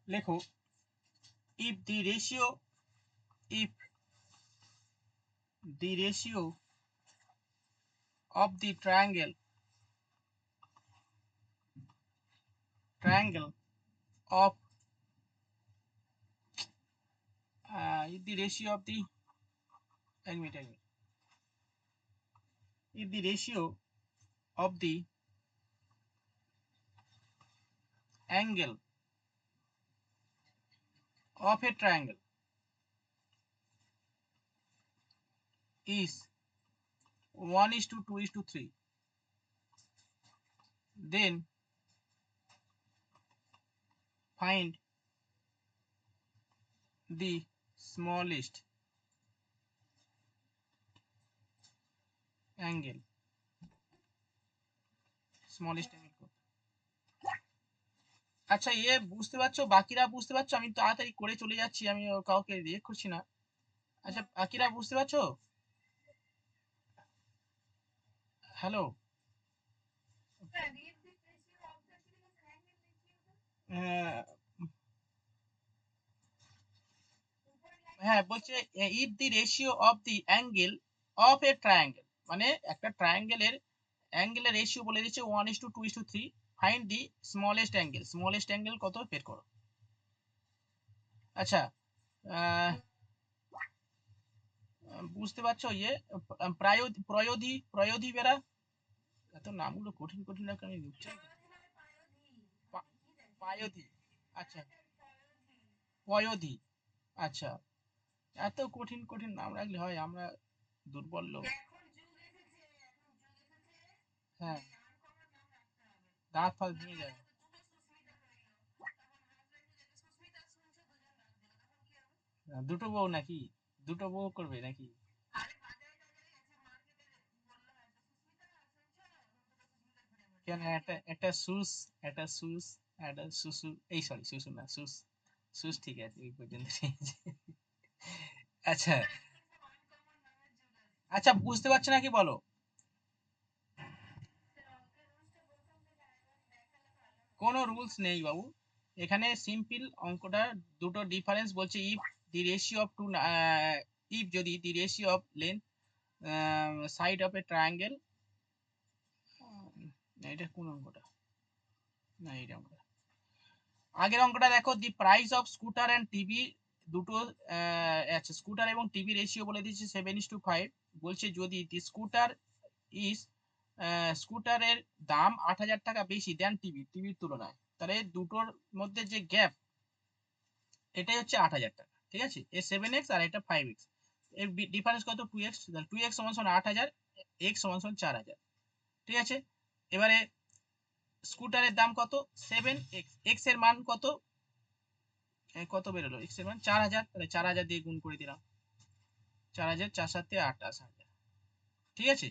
লেখো if the ratio of the triangle of if the ratio of the if the ratio of the angle of a triangle is 1:2:3, then find the smallest angle আচ্ছা বুঝতে পারছো, বাকিরা বুঝতে পারছো? আমি তাড়াতাড়ি করে চলে যাচ্ছি, আমি কাউকে রিয়েক্ট করছি না। আচ্ছা বাকিরা বুঝতে পারছো? হ্যালো। হ্যাঁ বলছে if the ratio of the angle of a triangle, মানে একটা ট্রায়াঙ্গেলের অ্যাঙ্গেলের রেশিও বলে দিচ্ছে 1:2:3, ফাইন্ড দি স্মলেস্ট অ্যাঙ্গেল কত বের করো। আচ্ছা বুঝতে পারছো? প্রয়োধি বেরা, এত নামগুলো কঠিন কঠিন লাগে, আমি বুঝছি। পায়োধি, আচ্ছা পয়োধি, আচ্ছা এত কঠিন কঠিন নাম রাখলে হয়? আমরা দুর্বল লোক। হ্যাঁ, দাঁত ফাঁত ভেঙে যায়। দুটো বউ নাকি? দুটো বউ করবে নাকি? কেন, একটা একটা সুস, একটা সুস, একটা সুসু, এই সরি সুসু না, সুস, সুস ঠিক আছে, এই পর্যন্ত ঠিক আছে। আচ্ছা আচ্ছা বুঝতে পারছো নাকি বলো? কোনো রুলস নেই বাবু, এখানে সিম্পল অঙ্কটা। দুটো ডিফারেন্স বলছে, if the ratio of two, if যদি the ratio of length side of a triangle, এটা কোন অঙ্কটা? না এইটা অঙ্কটা, আগের অঙ্কটা দেখো, the price of scooter and TV দুটো, আচ্ছা স্কুটার এবং টিভি রেশিও বলে দিচ্ছে 7:5। বলছে যদি দি স্কুটার ইজ, স্কুটারের দাম 8,000 টাকা বেশি দেন টিভির তুলনায়, তাহলে দুটোর মধ্যে যে গ্যাপ, এটাই হচ্ছে 8,000 টাকা। ঠিক আছে, এ 7x আর এটা 5x, এর ডিফারেন্স কত? 2x। 2x সমান 8,000, x সমান 4,000। ঠিক আছে, এবারে স্কুটারের দাম কত? 7x, x এর মান কত? কত বেরোলো x এর মান? 4,000, তাহলে 4,000 দিয়ে গুণ করে দিলাম। 4,000, 4 7 28,000। ঠিক আছে,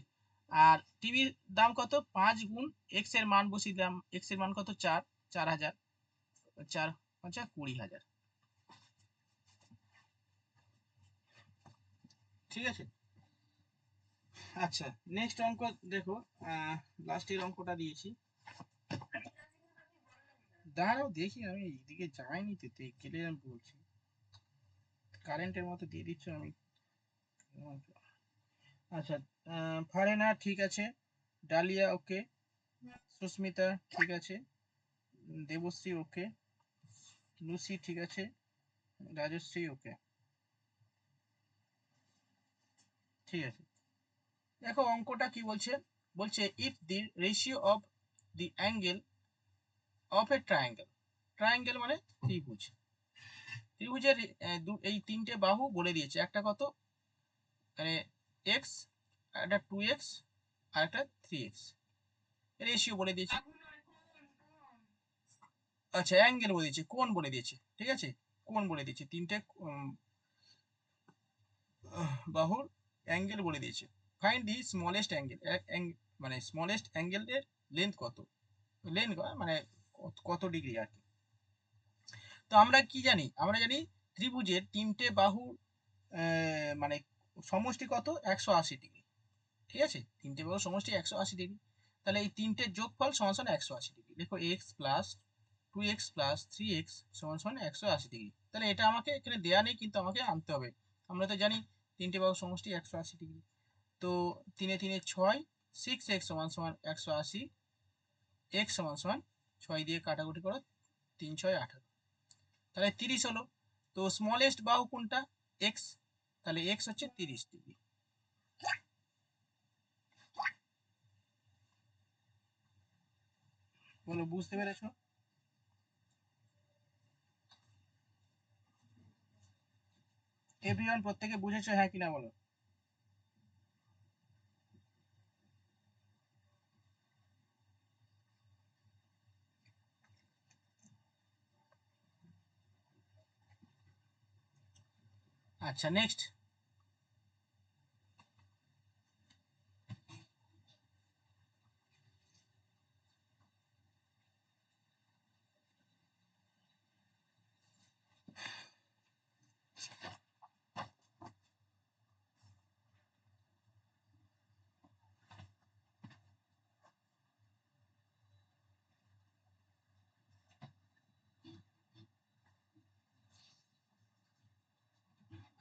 আর টিভির দাম কত? 5 গুণ x এর মান বসিয়ে দিলাম, x এর মান কত? 4, 4,000, 4 5 20,000। ঠিক আছে, আচ্ছা নেক্সট অঙ্ক দেখো, লাস্টের অঙ্কটা দিয়েছি, দাঁড়াও দেখি, আমি এইদিকে যাইনি তো, গেলে আমি বলছি। কারেন্টের মতো দিয়ে দিচ্ছ আমি। আচ্ছা ফারেনা ঠিক আছে, ডালিয়া ওকে, সুস্মিতা ঠিক আছে, দেবশ্রী ওকে, লুসি ঠিক আছে, রাজশ্রী ওকে। ঠিক আছে, দেখো অঙ্কটা কি বলছে। বলছে if the ratio of the angle of a triangle, triangle মানে ত্রিভুজ, ত্রিভুজের এই তিনটে বাহু বলে দিয়েছে, একটা কত মানে এক্স, একটা 2x, আর একটা 3x, রেশিও বলে দিয়েছে। আচ্ছা অ্যাঙ্গেল বলে দিয়েছে, কোণ বলে দিয়েছে। ঠিক আছে, কোণ বলে দিয়েছে, তিনটে বাহুর অ্যাঙ্গেল বলে দিয়েছে। ফাইন্ড দি স্মলেস্ট অ্যাঙ্গেল, মানে স্মলেস্ট অ্যাঙ্গেলের লেন্থ কত, লেন্থ মানে কত ডিগ্রি আর কি। তো আমরা কি জানি? আমরা জানি ত্রিভুজের তিনটে বাহু মানে সমষ্টি কত? 180 ডিগ্রি। ঠিক আছে, তিনটে বাহু সমষ্টি 180 ডিগ্রি, তাহলে এই তিনটের যোগফল সমান সমান 180 ডিগ্রি। দেখো x plus 2x plus 3x সমান সমান 180 ডিগ্রি। তাহলে এটা আমাকে এখানে দেয়া নেই, কিন্তু আমাকে আনতে হবে। আমরা তো জানি তিনটে বাহুর সমষ্টি 180 ডিগ্রি। তো 3 3 6, 6x সমান সমান 180, x সমান সমান 6 দিয়ে কাটাকুটি করো, 3 6 18, তাহলে 30 হলো। তো স্মলেস্ট বাহু কোনটা? x, তাহলে x হচ্ছে 30 ডিগ্রি। বলো, বুঝতে পেরেছো? এভরিওয়ান প্রত্যেকে বুঝেছো হ্যাঁ কিনা বলো। আচ্ছা, নেক্সট।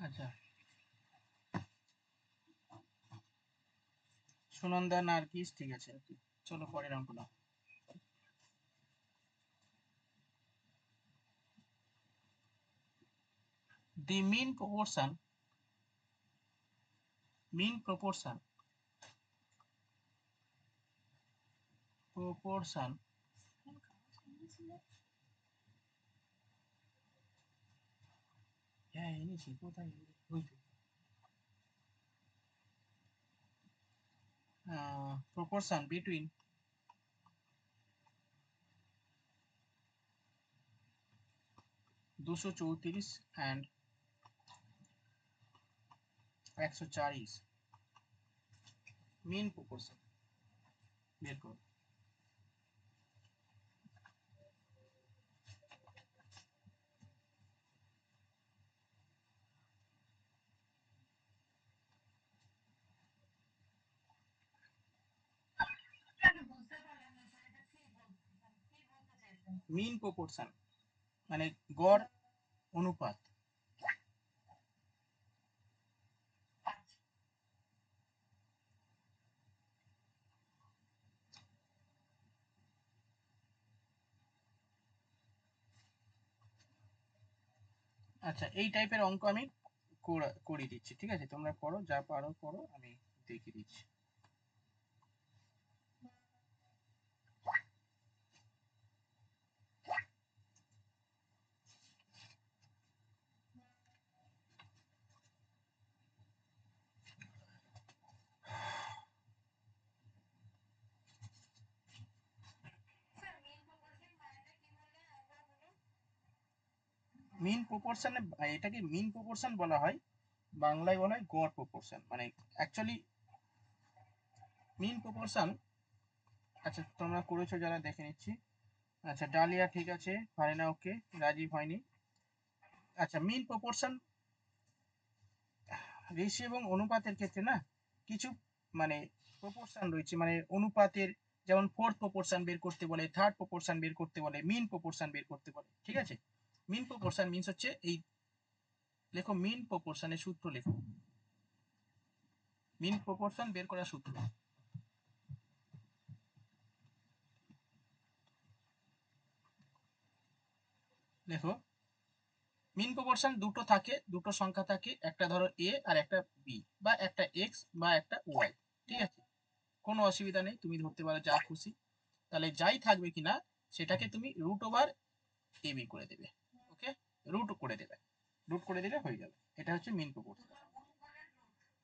আচ্ছা, সুনন্দা নার্গিস, ঠিক আছে, ওকে। চলো পরের অঙ্ক নাও। The mean proportion হ্যাঁ এনেছি, কোথায়? ওই তো proportion between 234 and 104 is mean proportion, বের করো। মিন প্রপোর্শন মানে গড় অনুপাত। আচ্ছা, এই টাইপের অঙ্ক আমি করিয়ে দিচ্ছি, ঠিক আছে? তোমরা করো, যা পারো করো, আমি দেখিয়ে দিচ্ছি। মিন প্রপোর্শনে, এটাকে মিন প্রপোর্শন বলা হয়, বাংলায় বলা হয় গড় প্রপোর্শন, মানে অ্যাকচুয়ালি মিন প্রপোর্শন। আচ্ছা, তোমরা করেছো যারা, দেখে নিচ্ছি। আচ্ছা, ডালিয়া ঠিক আছে, ফারিনা ওকে, রাজীব হয়নি। আচ্ছা, মিন প্রপোর্শন রেশিও এবং অনুপাতের ক্ষেত্রে না কিছু মানে প্রপোর্শন রয়েছে, মানে অনুপাতের, যেমন ফোর্থ প্রপোর্শন বের করতে বলে, থার্ড প্রপোর্শন বের করতে বলে, মিন প্রপোর্শন বের করতে বলে, ঠিক আছে? মিন প্রপোর্শন মিন্স হচ্ছে এই, লেখো মিন প্রপোর্শনের সূত্র, লেখো মিন প্রপোর্শন বের করার সূত্র। দেখো, মিন প্রপোর্শন দুটো থাকে, দুটো সংখ্যা থাকে, একটা ধরো এ আর একটা বি, বা একটা এক্স বা একটা ওয়াই, ঠিক আছে? কোনো অসুবিধা নেই, তুমি ধরতে পারো যা খুশি। তাহলে যাই থাকবে কিনা সেটাকে তুমি রুট ওভার এ বি করে দেবে, ওকে? রুট করে দেবে, রুট করে দিলে হয়ে গেল। এটা হচ্ছে মিন প্রপোর্শন।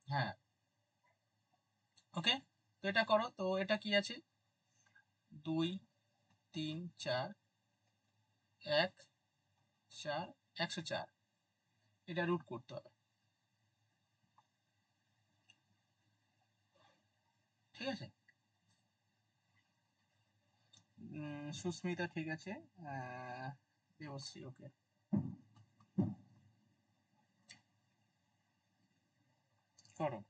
হ্যাঁ, ওকে। তো এটা করো, তো এটা কি আছে? 2 3 4 1 4 104, এটা রুট করতে হবে, ঠিক আছে? সুস্মিতা ঠিক আছে, দেবশ্রী ওকে, করো।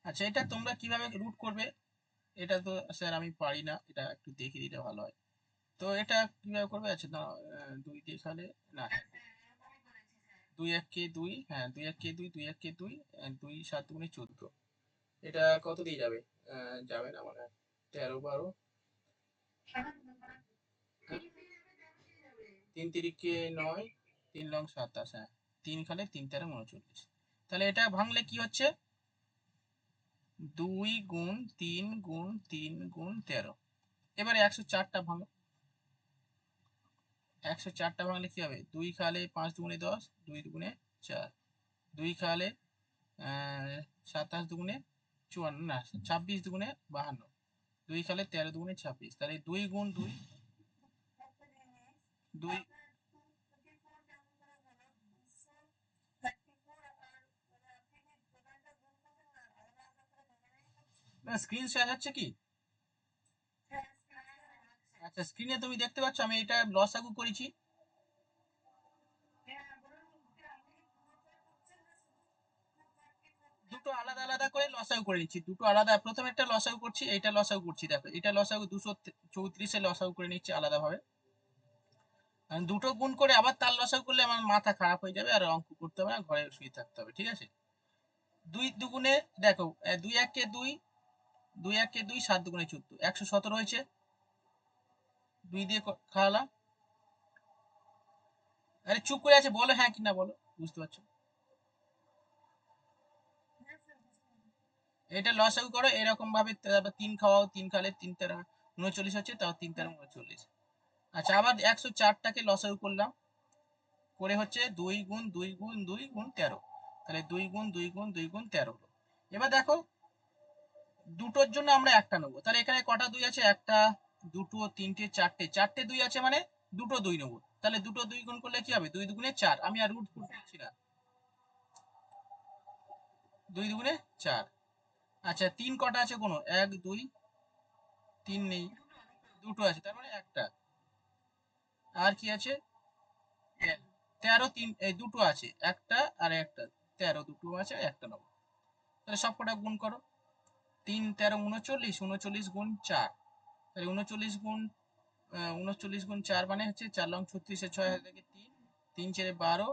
আচ্ছা, এটা তোমরা কিভাবে রুট করবে, এটা তো স্যার আমি পারি না, এটা একটু দেখিয়ে দিলে ভালো হয়। তো এটা কিভাবে করবে? আচ্ছা দাঁড়াও, 2 দিয়ে খালে না, 2 1 কে 2, হ্যাঁ 2 1 কে 2, 2 1 কে 2, 2 7 দুগুণে 14। এটা কত দিয়ে যাবে? যাবে না মানে 13 12, 3 তিরিকে 9, 3 লং 27, হ্যাঁ 3 খালে 3 13 39। তাহলে এটা ভাঙলে কি হচ্ছে? 2 গুণ 3 গুণ 3 গুণ 13। এবারে 104টা ভাঙো। 104টা ভাঙলে কি হবে? 2 খালে 5 দুগুণে 10, 2 দুগুণে 4, 2 খালে 27 দুগুণে 54, না 26 দুগুণে 52, 2 খালে 13 দুগুণে 26। তাহলে 2 গুণ 2, 2 স্ক্রিন শেয়ার হচ্ছে কি? আচ্ছা স্ক্রিনে তুমি দেখতে পাচ্ছ আমি এটা লসাগু করেছি। দুটো আলাদা আলাদা করে লসাগু করে নিচ্ছি, দুটো আলাদা। প্রথমে একটা লসাগু করছি, এইটা লসাগু করছি, দেখো এটা লসাগু 234 লসাগু করে নিচ্ছি আলাদা ভাবে। আমি দুটো গুণ করে আবার তার লসাগু করলে আমার মাথা খারাপ হয়ে যাবে, আর অঙ্ক করতে হবে না, ঘরে শুয়ে থাকতে হবে, ঠিক আছে? 2 দুগুণে দেখো, 2 1 কে 2, 2 1 কে 2, 7 দুগুণে 14, 117 হয়েছে। 2 দিয়ে খাওয়ালাম। আরে চুপ করে আছে, বলো হ্যাঁ কি না বলো, বুঝতে পারছো? এটা লসাগু করো এরকম ভাবে, তারপর 3 খাওয়াও, 3 খালে 3 তেরো 39 হচ্ছে, তাও 3 তেরো 39। আচ্ছা আবার 104টাকে লসাগু করলাম, করে হচ্ছে 2 গুণ 2 গুণ 2 গুণ 13। তাহলে 2 গুণ 2 গুণ 2 গুণ 13 হলো। এবার দেখো দুটোর জন্য আমরা একটা নেবো, তাহলে এখানে কটা 2 আছে? একটা, দুটো, তিনটে, চারটে, চারটে 2 আছে মানে দুটো 2 নেবো। তাহলে দুটো 2 গুণ করলে কি হবে? 2 দুগুণে 4। আমি আর রুট করছি না, 2 দুগুণে 4। আচ্ছা 3 কটা আছে? কোনো 1 2 3 নেই, দুটো আছে তার মানে একটা। আর কি আছে? 13 3, এই দুটো আছে, একটা আর একটা, 13 দুটো আছে, একটা নেবো। তাহলে সব কটা গুণ করো। 3 13 39, 39 গুণ 4, তাহলে 39 গুণ 39 গুণ 4 মানে হচ্ছে 4 লং 36, 6 হাজার থেকে 3, 3 4 12,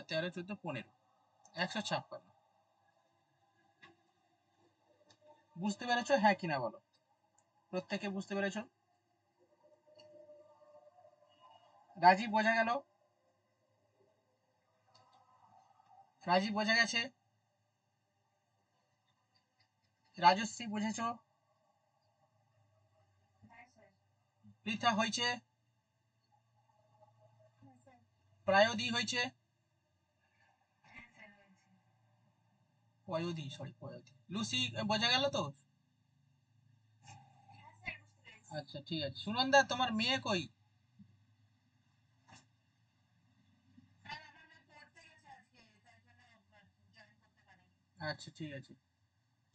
13 14 15, 156। বুঝতে পেরেছো হ্যাঁ কিনা বলো? প্রত্যেকে বুঝতে পেরেছো? রাজীব বোঝা গেল? রাজীব বোঝা গেছে? রাজশ্রী বুঝেছো? পৃথা হয়েছে? প্রায়োদি হয়েছে? পয়োদি, সরি পয়োদি। লুসি বোঝা গেল তো? আচ্ছা ঠিক আছে। সুনন্দা তোমার মেয়ে কই? আচ্ছা ঠিক আছে,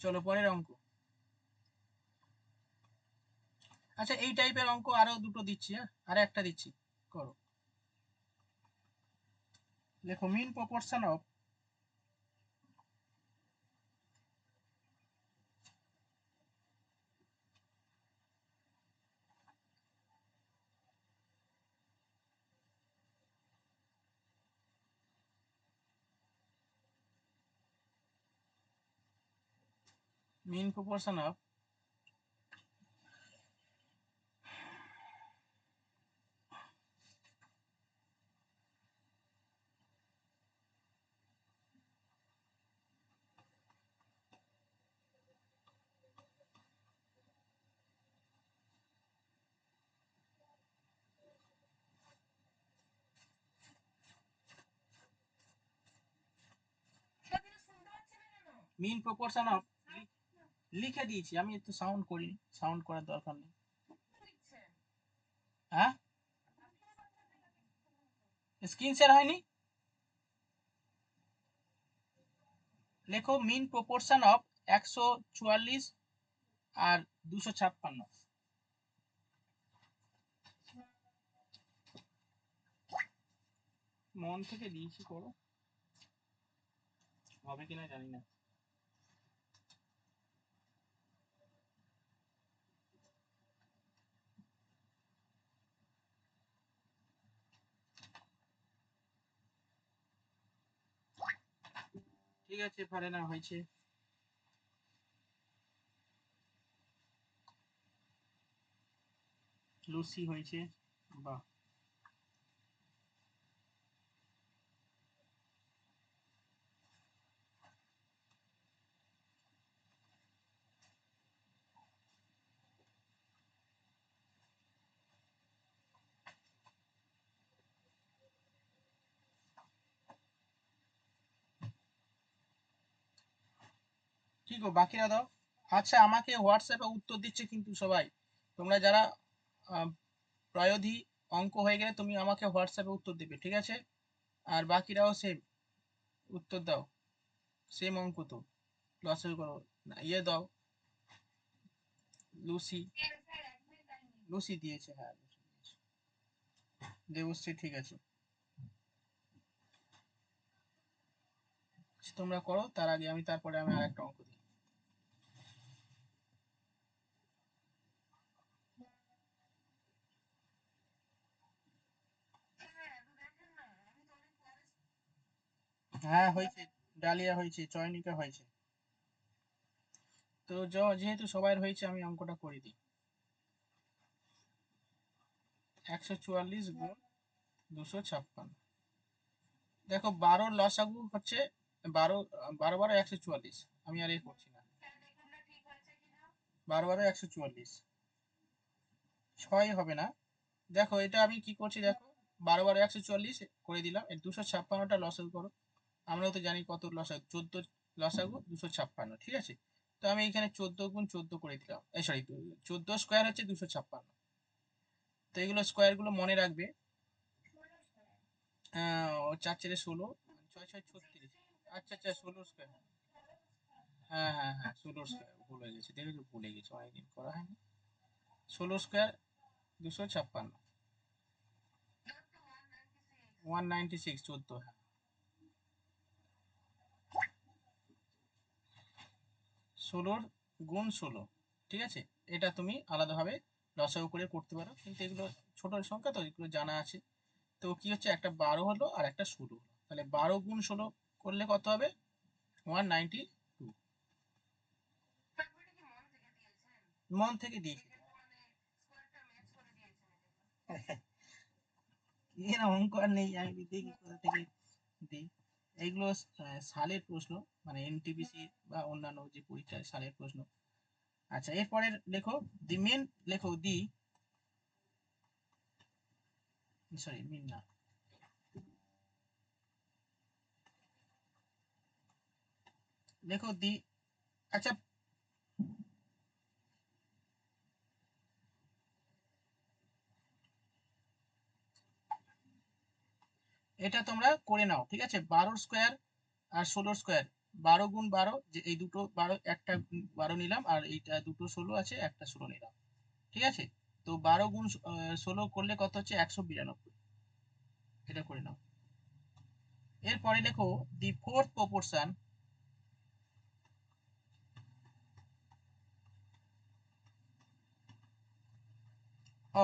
চলো পরের অঙ্ক। আচ্ছা এই টাইপের অঙ্ক আরো দুটো দিচ্ছি, হ্যাঁ আর একটা দিচ্ছি, করো। দেখো mean proportion of, mean proportion of mean proportion of, লিখে দিয়েছি আমি, একটু সাউন্ড করি, সাউন্ড করার দরকার নেই। হ্যাঁ স্ক্রিন শেয়ার হয়নি? লেখো মিন প্রপোর্শন অফ 144 আর 256। মন থেকে দিয়েছি, করো, হবে কিনা জানি না। ঠিক আছে, পারে না হয়েছে। লুসি হয়েছে, বাহ। কি গো বাকিরা দাও। আচ্ছা, আমাকে হোয়াটসঅ্যাপে উত্তর দিচ্ছে কিন্তু সবাই। তোমরা যারা প্রায়োধি অঙ্ক হয়ে গেলে তুমি আমাকে হোয়াটসঅ্যাপে উত্তর দিবে, ঠিক আছে? আর বাকিরাও সেম উত্তর দাও, সেম অঙ্ক তো। লসের করো না, ইয়ে দাও। লুসি, লুসি দিয়েছে, হ্যাঁ লুসি দিয়েছে। দেবশ্রী ঠিক আছে। তোমরা করো, তার আগে তারপরে আমি আরেকটা অঙ্ক দিই। হ্যাঁ হয়েছে, ডালিয়া হয়েছে, চয়নিকা হয়েছে। তো যেহেতু সবার হয়েছে আমি অঙ্কটা করে দিই। 144 গুণ 256। দেখো 12 লসাগু হচ্ছে 12, 12 12 144। আমি আর এ করছি না। 12 12 144, 6 হবে না। দেখো এটা আমি কি করছি, দেখো 12 12 144 করে দিলাম, এর 256টা লসাগু করো। আমরাও তো জানি কত লসাগু, 14 লসাগু 256, ঠিক আছে? তো আমি এখানে 14 গুণ 14 করে দিলাম, এই সরি, 14 স্কোয়ার হচ্ছে 256। তো এগুলো স্কোয়ার গুলো মনে রাখবে। ও 4 4 16, 6 6 36। আচ্ছা আচ্ছা, 16 স্কোয়ার। হ্যাঁ হ্যাঁ হ্যাঁ, 16 স্কোয়ার ভুলে গেছি, দেখেছো ভুলে গেছি, অনেকদিন করা হয়নি। 16 স্কোয়ার 256, 196, 14, হ্যাঁ। 16 গুণ 16, ঠিক আছে? এটা তুমি আলাদাভাবে লসাগু করে করতে পারো, কিন্তু এগুলো ছোট সংখ্যা তো এগুলো জানা আছে। তো কি হচ্ছে, একটা 12 হলো আর একটা 16 হলো, তাহলে 12 গুণ 16 করলে কত হবে? 192। মন থেকে দিয়েছি। এর অঙ্ক আর নেই, আমি দেখি কোথা থেকে দিই। এইগুলো সালের প্রশ্ন, মানে এনটিপিসি বা অন্যান্য যে পরীক্ষায় সালের প্রশ্ন। আচ্ছা, এরপরে লেখো দি মেন, লেখো দি, সরি মিন না, লেখো দি। আচ্ছা, এটা তোমরা করে নাও, ঠিক আছে? 12 স্কোয়ার আর 16 স্কোয়ার, 12 গুণ 12, যে এই দুটো 12, একটা 12 নিলাম, আর এইটা দুটো 16 আছে, একটা 16 নিলাম, ঠিক আছে? তো 12 গুণ 16 করলে কত হচ্ছে? 192। এটা করে নাও। এরপরে লেখো দি ফোর্থ প্রপোর্শন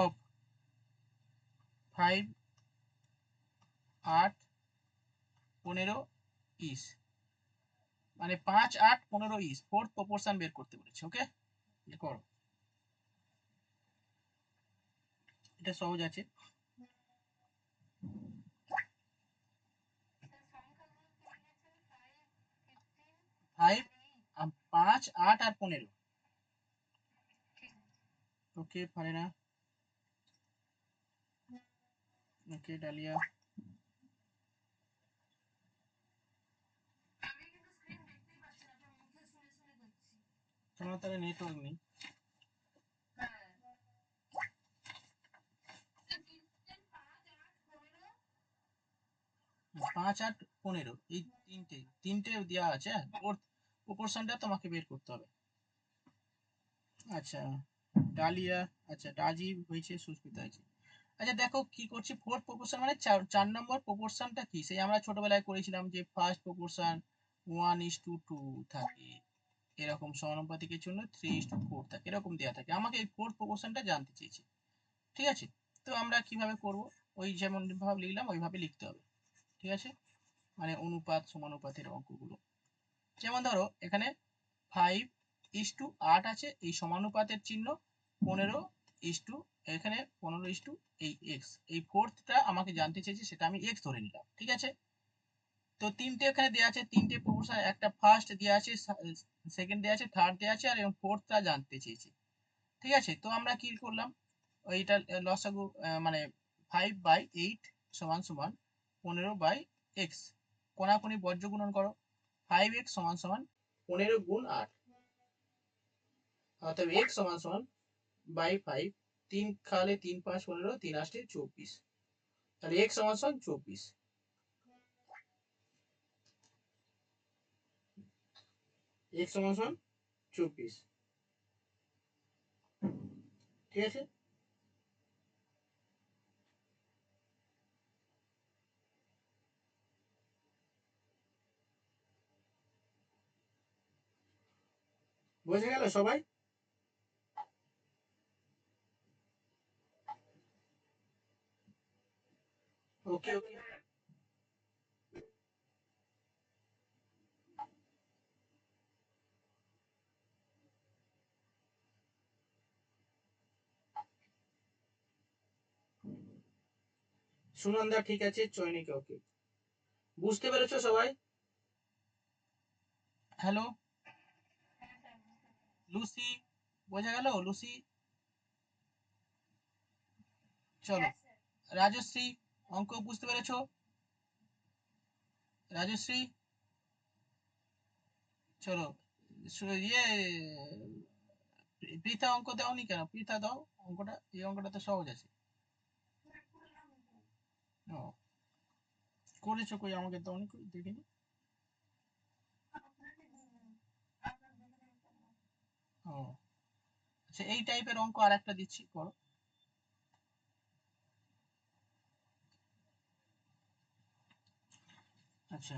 অফ 5 8 15 ইস, মানে 5 8 15 ইস, ফোর্থ প্রপোর্শন বের করতে বলেছে, ওকে? করো, এটা সহজ আছে। 5, 5 8 আর 15। ওকে, পারে না। ওকে ডালিয়া। তোমার তাহলে নেটওয়ার্ক নেই। 5 8 15, এই তিনটে তিনটে দেওয়া আছে, হ্যাঁ, ফোর্থ প্রপোর্শনটা তোমাকে বের করতে হবে। আচ্ছা, ডালিয়া, আচ্ছা রাজীব হয়েছে, সুস্মিতা হয়েছে। আচ্ছা দেখো কি করছি, ফোর্থ প্রপোর্শন মানে 4 নম্বর প্রপোর্শনটা কি, সেই আমরা ছোটবেলায় করেছিলাম যে ফার্স্ট প্রপোর্শন 1:2 থাকে, এরকম সমানুপাতিকের জন্য 3:4 থাকে, এরকম দেওয়া থাকে। আমাকে এই ফোর্থ প্রপোর্শনটা জানতে চেয়েছি, ঠিক আছে? তো আমরা কিভাবে করব, ওই যেমন ভাবে লিখলাম ওইভাবে লিখতে হবে, ঠিক আছে? মানে অনুপাত সমানুপাতের অঙ্কগুলো। যেমন ধরো এখানে 5:8 আছে, এই সমানুপাতের চিহ্ন, 15:, এখানে 15:, এই এক্স, এই ফোর্থটা আমাকে জানতে চেয়েছে, সেটা আমি এক্স ধরে নিলাম। ঠিক আছে, তো তিনটে এখানে দেওয়া আছে, তিনটে প্রপোর্শন, একটা ফার্স্ট দেওয়া আছে, সেকেন্ড দেওয়া আছে, থার্ড দেওয়া আছে, আর এবং ফোর্থটা জানতে চেয়েছে। ঠিক আছে, তো আমরা কি করলাম, ওইটা লসাগু মানে 5/8 সমান সমান 15/x, কোনাকুনি বর্জ্য গুণন করো, 5x সমান সমান 15 গুণ 8, অর্থাৎ x সমান সমান বাই 5, 3 খালে 3 5 15, 3 8 24, তাহলে x সমান সমান 24, x সমান সমান 24। ঠিক আছে, বুঝে গেল সবাই? ওকে ওকে, সুনন্দা ঠিক আছে, চয়নিকা ওকে। বুঝতে পেরেছো সবাই? হ্যালো লুসি, বোঝা গেল লুসি? চলো রাজশ্রী, অঙ্ক বুঝতে পেরেছো? রাজশ্রী, চলো ইয়ে পৃথা অঙ্ক দাওনি কেন? পৃথা দাও অঙ্কটা, এই অঙ্কটা তো সহজ আছে। ও, করেছো কই? আমাকে দাওনি কই, দেখিনি। ও আচ্ছা, এই টাইপের অঙ্ক আর একটা দিচ্ছি, করো। আচ্ছা,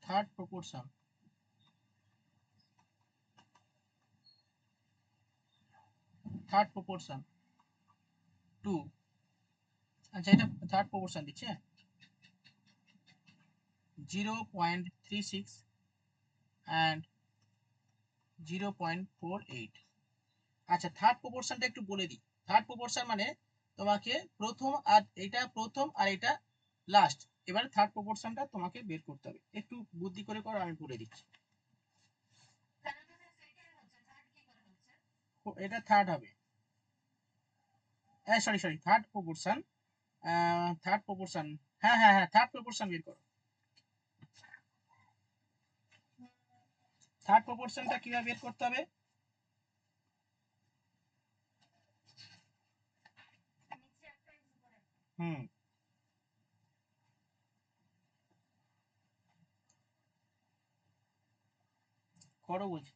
থার্ড প্রপোর্শন, থার্ড প্রপোর্শন 2। আচ্ছা, এটা থার্ড প্রপোর্শন দিচ্ছে 0.36 অ্যান্ড 0.48। আচ্ছা, থার্ড প্রপোর্শনটা একটু বলে দিই। থার্ড প্রপোর্শন মানে তোমাকে প্রথম আর এটা প্রথম আর এটা লাস্ট, এবার থার্ড প্রপোর্শনটা তোমাকে বের করতে হবে, একটু বুদ্ধি করে করো, আমি বলে দিচ্ছি। এটা থার্ড হবে, sorry sorry, third proportion, third proportion, হ্যাঁ হ্যাঁ হ্যাঁ, থার্ড প্রপোর্শন বের করো। থার্ড প্রপোর্শনটা কিভাবে বের করতে হবে? হুম, করো বলছি।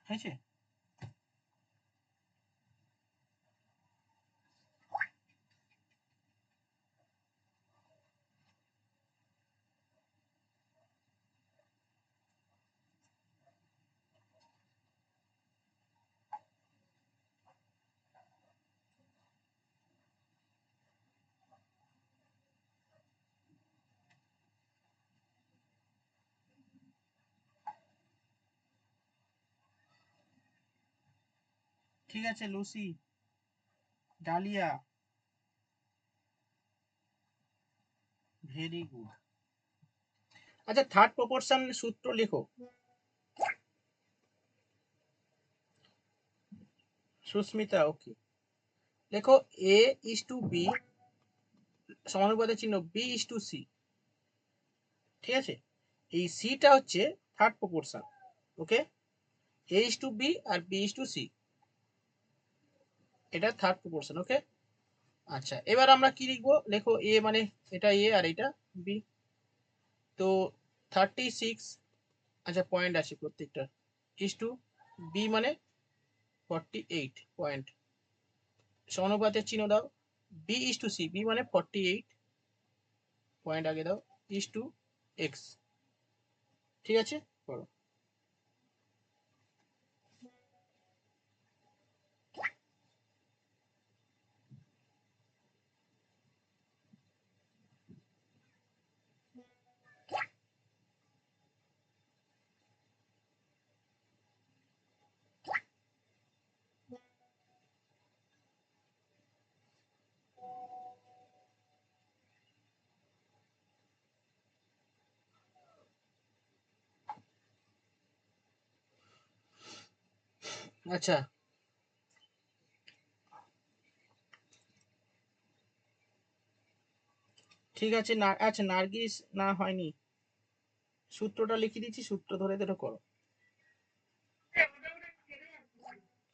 হয়েছে? ঠিক আছে লুসি, ডালিয়া, ভেরি গুড। আচ্ছা, থার্ড প্রপোর্শন সূত্র লেখো। সুস্মিতা ওকে, লেখো A:B, সমানুপাতের চিহ্ন B:C। ঠিক আছে, এই সিটা হচ্ছে থার্ড প্রপোর্শন। ওকে, A:B আর B:C, এটা থার্ড প্রপোর্শন। ওকে, আচ্ছা, এবার আমরা কি লিখবো, লেখো এ মানে এটা এ আর এটা বি, তো 36, আচ্ছা পয়েন্ট আছে প্রত্যেকটা, ইস টু বি মানে 48 পয়েন্ট, সমানুপাতের চিহ্ন দাও, B:C, বি মানে 48 পয়েন্ট আগে দাও, ইস টু এক্স। ঠিক আছে, করো। আচ্ছা ঠিক আছে, না আচ্ছা নার্গিস না হয়নি, সূত্রটা লিখে দিচ্ছি, সূত্র ধরে ধরে করো।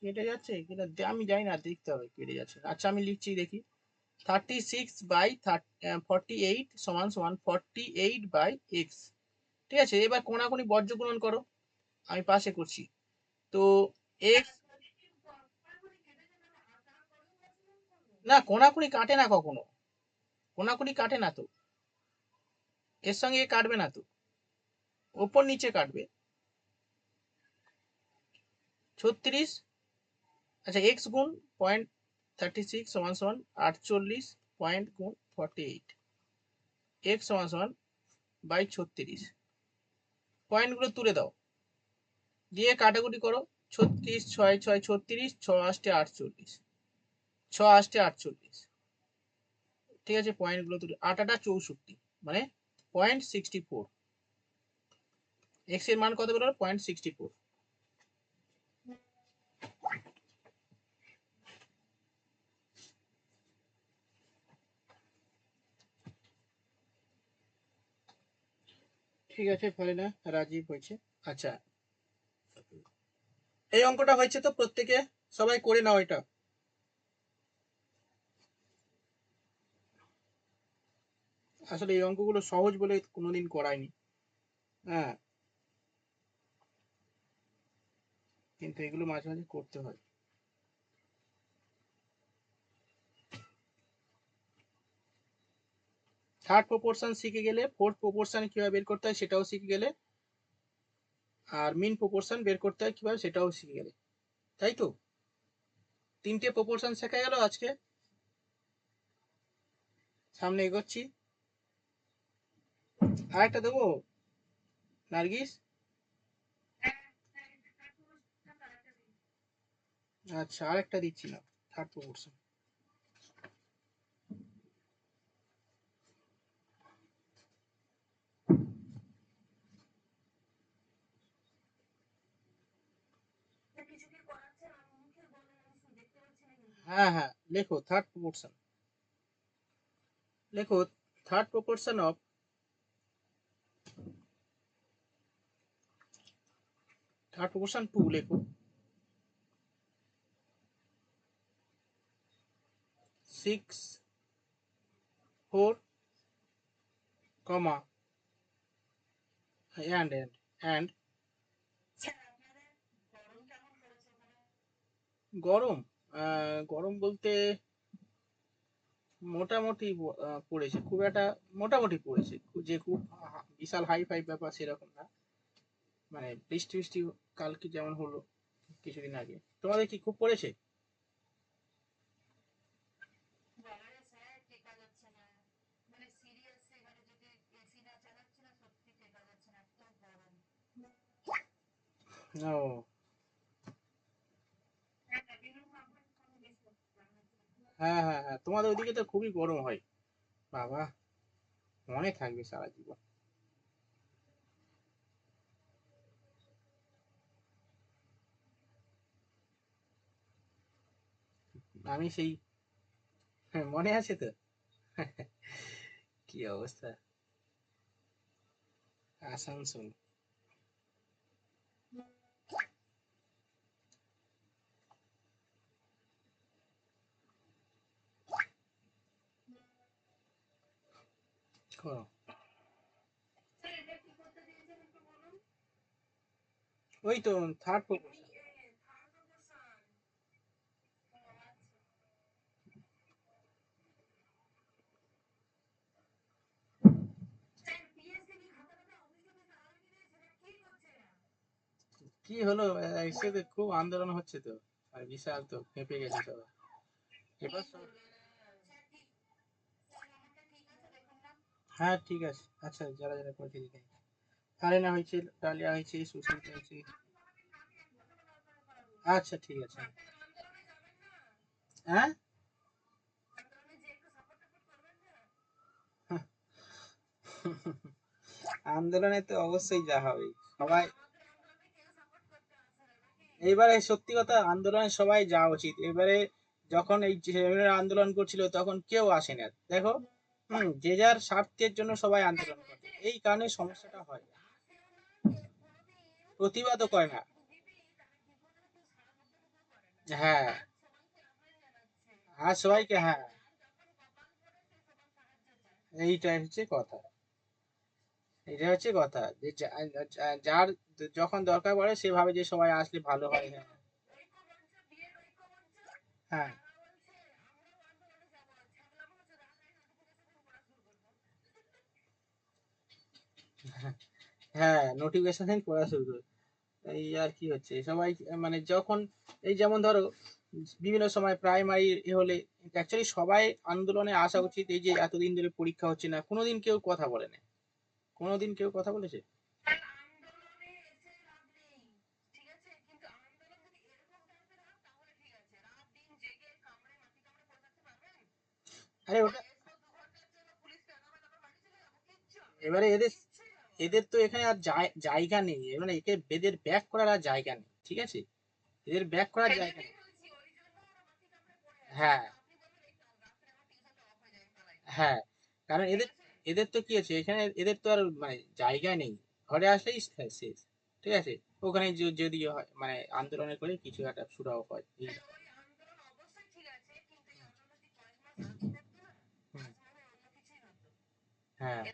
কেটে যাচ্ছে কিনা আমি জানি না, দেখতে হবে কেটে যাচ্ছে। আচ্ছা আমি লিখছি দেখি। 36/48 সমান সমান 48/x। ঠিক আছে, এবার কোনাকুনি বর্জ্য গুণন করো, আমি পাশে করছি। তো এক্স, না কোনাকুনি কাটে না কখনো, কোনাকুনি কাটে না তো, এর সঙ্গে এ কাটবে না তো, ওপর নিচে কাটবে। 36, আচ্ছা এক্স গুণ 0.36 সমান সমান 48 পয়েন্ট গুণ 48, এক্স সমান সমান বাই 36, পয়েন্টগুলো তুলে দাও, দিয়ে কাটাকুটি করো। 36 6 6 36, 6 8 48, 6 8 48। ঠিক আছে, পয়েন্টগুলো তুলে, 8 8 64, মানে 0.64, এক্স এর মান কত বেরোলো 0.64। ঠিক আছে, ফারিনা রাজীব হয়েছে। আচ্ছা এই অঙ্কটা হয়েছে তো প্রত্যেকে, সবাই করে নাও এটা। আসলে এই অঙ্কগুলো সহজ বলে কোনোদিন করায়নি, হ্যাঁ, কিন্তু এগুলো মাঝে মাঝে করতে হয়। থার্ড প্রপোর্শন শিখে গেলে ফোর্থ প্রপোর্শন কিভাবে বের করতে হয় সেটাও শিখে গেলে, আর মিন প্রপোর্শন বের করতে হয় কিভাবে সেটাও শিখে গেলে, তাই তো? তিনটে প্রপোর্শন শেখা গেল আজকে। সামনে এগোচ্ছি, আরেকটা দেবো নার্গিস। আচ্ছা আরেকটা দিচ্ছি না, থার্ড প্রপোর্শন। হ্যাঁ হ্যাঁ, লেখো থার্ড প্রপোর্শন, লেখো third proportion of, third proportion 2 লেখো। 6 4 কমা and গরম, গরম বলতে মোটামুটি পড়েছে, খুব একটা মোটামুটি পড়েছে, যে খুব বিশাল হাই ফাই ব্যাপার সেরকম না, মানে বৃষ্টি বৃষ্টি কালকে যেমন হলো কিছুদিন আগে। তোমাদের কি খুব পড়েছে? ও হ্যাঁ হ্যাঁ হ্যাঁ, তোমাদের ওইদিকে তো খুবই গরম হয়, বাবা, মনে থাকবে সারা জীবন। আমি সেই, হ্যাঁ, মনে আছে তো। কি অবস্থা, আসানসোল। করো। ওই তো থার্ড প্রপোর্শন। কি হলো? এসে তো খুব আন্দোলন হচ্ছে তো, আর বিশাল তো কেঁপে গেছে সবাই। এবার হ্যাঁ ঠিক আছে। আচ্ছা যারা যারা করেছে দেখে, আরেনা হয়েছে, ডালিয়া হয়েছে, সুস্মিতা হয়েছে। আচ্ছা ঠিক আছে। হ্যাঁ আন্দোলনে তো অবশ্যই যা হবে সবাই। এবারে সত্যি কথা, আন্দোলনে সবাই যাওয়া উচিত এবারে। যখন এই ছেলেমেয়েরা আন্দোলন করছিল তখন কেউ আসে না দেখো। যে যার স্বার্থের জন্য সবাই আন্দোলন করে, এই কারণে সমস্যাটা হয়। প্রতিবাদও করে না। হ্যাঁ, আর সবাইকে হ্যাঁ, এইটাই হচ্ছে কথা। এটা হচ্ছে কথা যে যার যখন দরকার পড়ে সে ভাবে যে সবাই আসলে ভালো হয়। হ্যাঁ হ্যাঁ হ্যাঁ, নোটিফিকেশন পড়া শুরু করে। এই আর কি হচ্ছে সবাই, মানে যখন এই যেমন ধরো বিভিন্ন সময় প্রাইমারি হলে অ্যাকচুয়ালি সবাই আন্দোলনে আসা উচিত। এই যে এতদিন ধরে পরীক্ষা হচ্ছে না, কোনোদিন কেউ কথা বলে না। কোনোদিন কেউ কথা বলেছে? আরে ওটা এবারে এদের এদের তো এখানে আর জায়গা নেই, মানে একে এদের ব্যাক করার আর জায়গা নেই, ঠিক আছে? এদের ব্যাক করার জায়গা নেই। হ্যাঁ হ্যাঁ, কারণ এদের এদের তো কি আছে এখানে, এদের তো আর মানে জায়গা নেই। ঘরে আসলেই শেষ, ঠিক আছে? ওখানে যদি হয় মানে আন্দোলনের করে কিছু একটা সুরাও হয় হুম, হ্যাঁ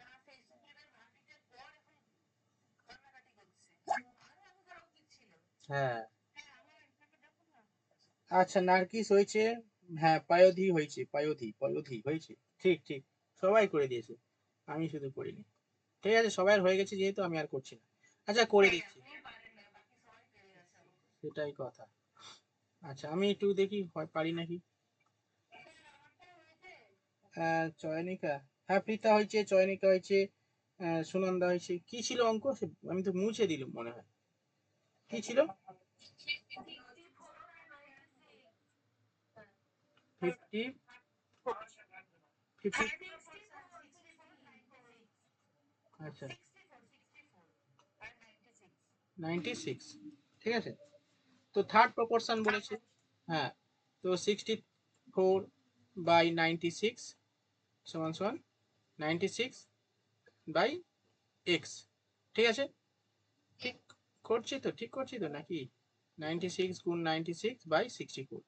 হ্যাঁ। আচ্ছা নার্গিস হয়েছে। হ্যাঁ পায়োধি হয়েছে, পায়োধি হয়েছে। ঠিক ঠিক, সবাই করে দিয়েছে, আমি শুধু করিনি। ঠিক আছে, সবাই হয়ে গেছে যেহেতু আমি আর করছি না। আচ্ছা করে দিচ্ছি, সেটাই কথা। আচ্ছা আমি একটু দেখি হয় পারি নাকি। চয়নিকা, হ্যাঁ প্রীতা হয়েছে, চয়নিকা হয়েছে, সুনন্দা হয়েছে। কি ছিল অঙ্ক আমি তো মুছে দিলাম মনে হয়। কি ছিল? 50, 50। আচ্ছা 96, ঠিক আছে। তো থার্ড প্রপোর্শন বলেছে। হ্যাঁ, তো 64/96 সমান সমান 96/x, ঠিক আছে? ঠিক করছি তো, ঠিক করছি তো নাকি? 96 গুণ 96/64,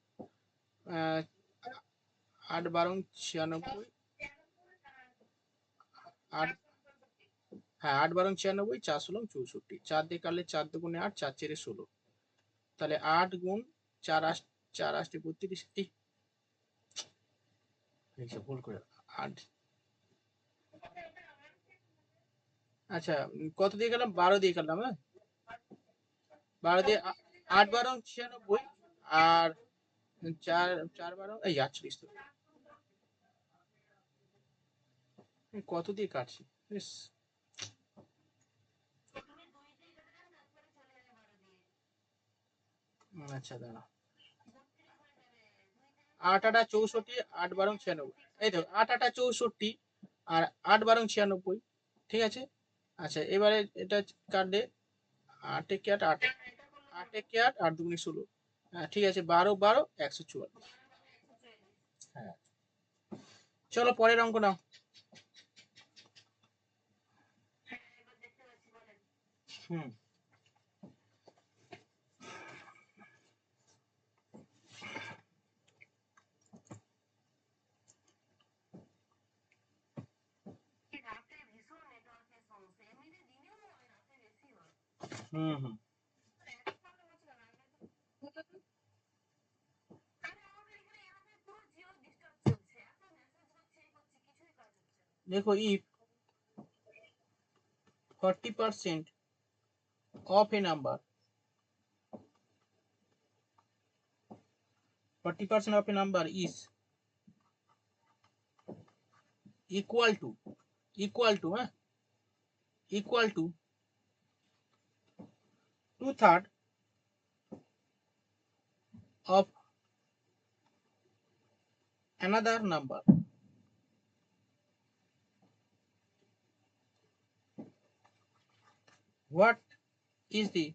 8 × 12 = 96। আট, হ্যাঁ 8 × 12 = 96, 4 × 16 = 64, 4 দিয়ে কাটলে 4 × 2 = 8, 4 × 4 = 16। তাহলে 8 গুণ 4 8, 4 8 32, এই ভুল করে 8। আচ্ছা কত দিয়ে গেলাম? 12 দিয়ে কাটলাম, হ্যাঁ 12 দিয়ে 8 × 12 = 96, আর 4 4 12 এই 48 তো। কত দিয়ে কাটছি? ইস, আচ্ছা দাঁড়া। 8 8 64, 8 12 96, এই তো 8 8 64 আর 8 12 96, ঠিক আছে। আচ্ছা এবারে এটা কাটলে 8 × 8 = 8, 8 × 8 = 8, 8 × 2 = 16। ঠিক আছে, 12 12 144। হ্যাঁ, চলো পরের অঙ্ক নাও। হুম হুম হুম। দেখো if 40% of a number 40% of a number is equal to equal to 2/3 of another number. What is the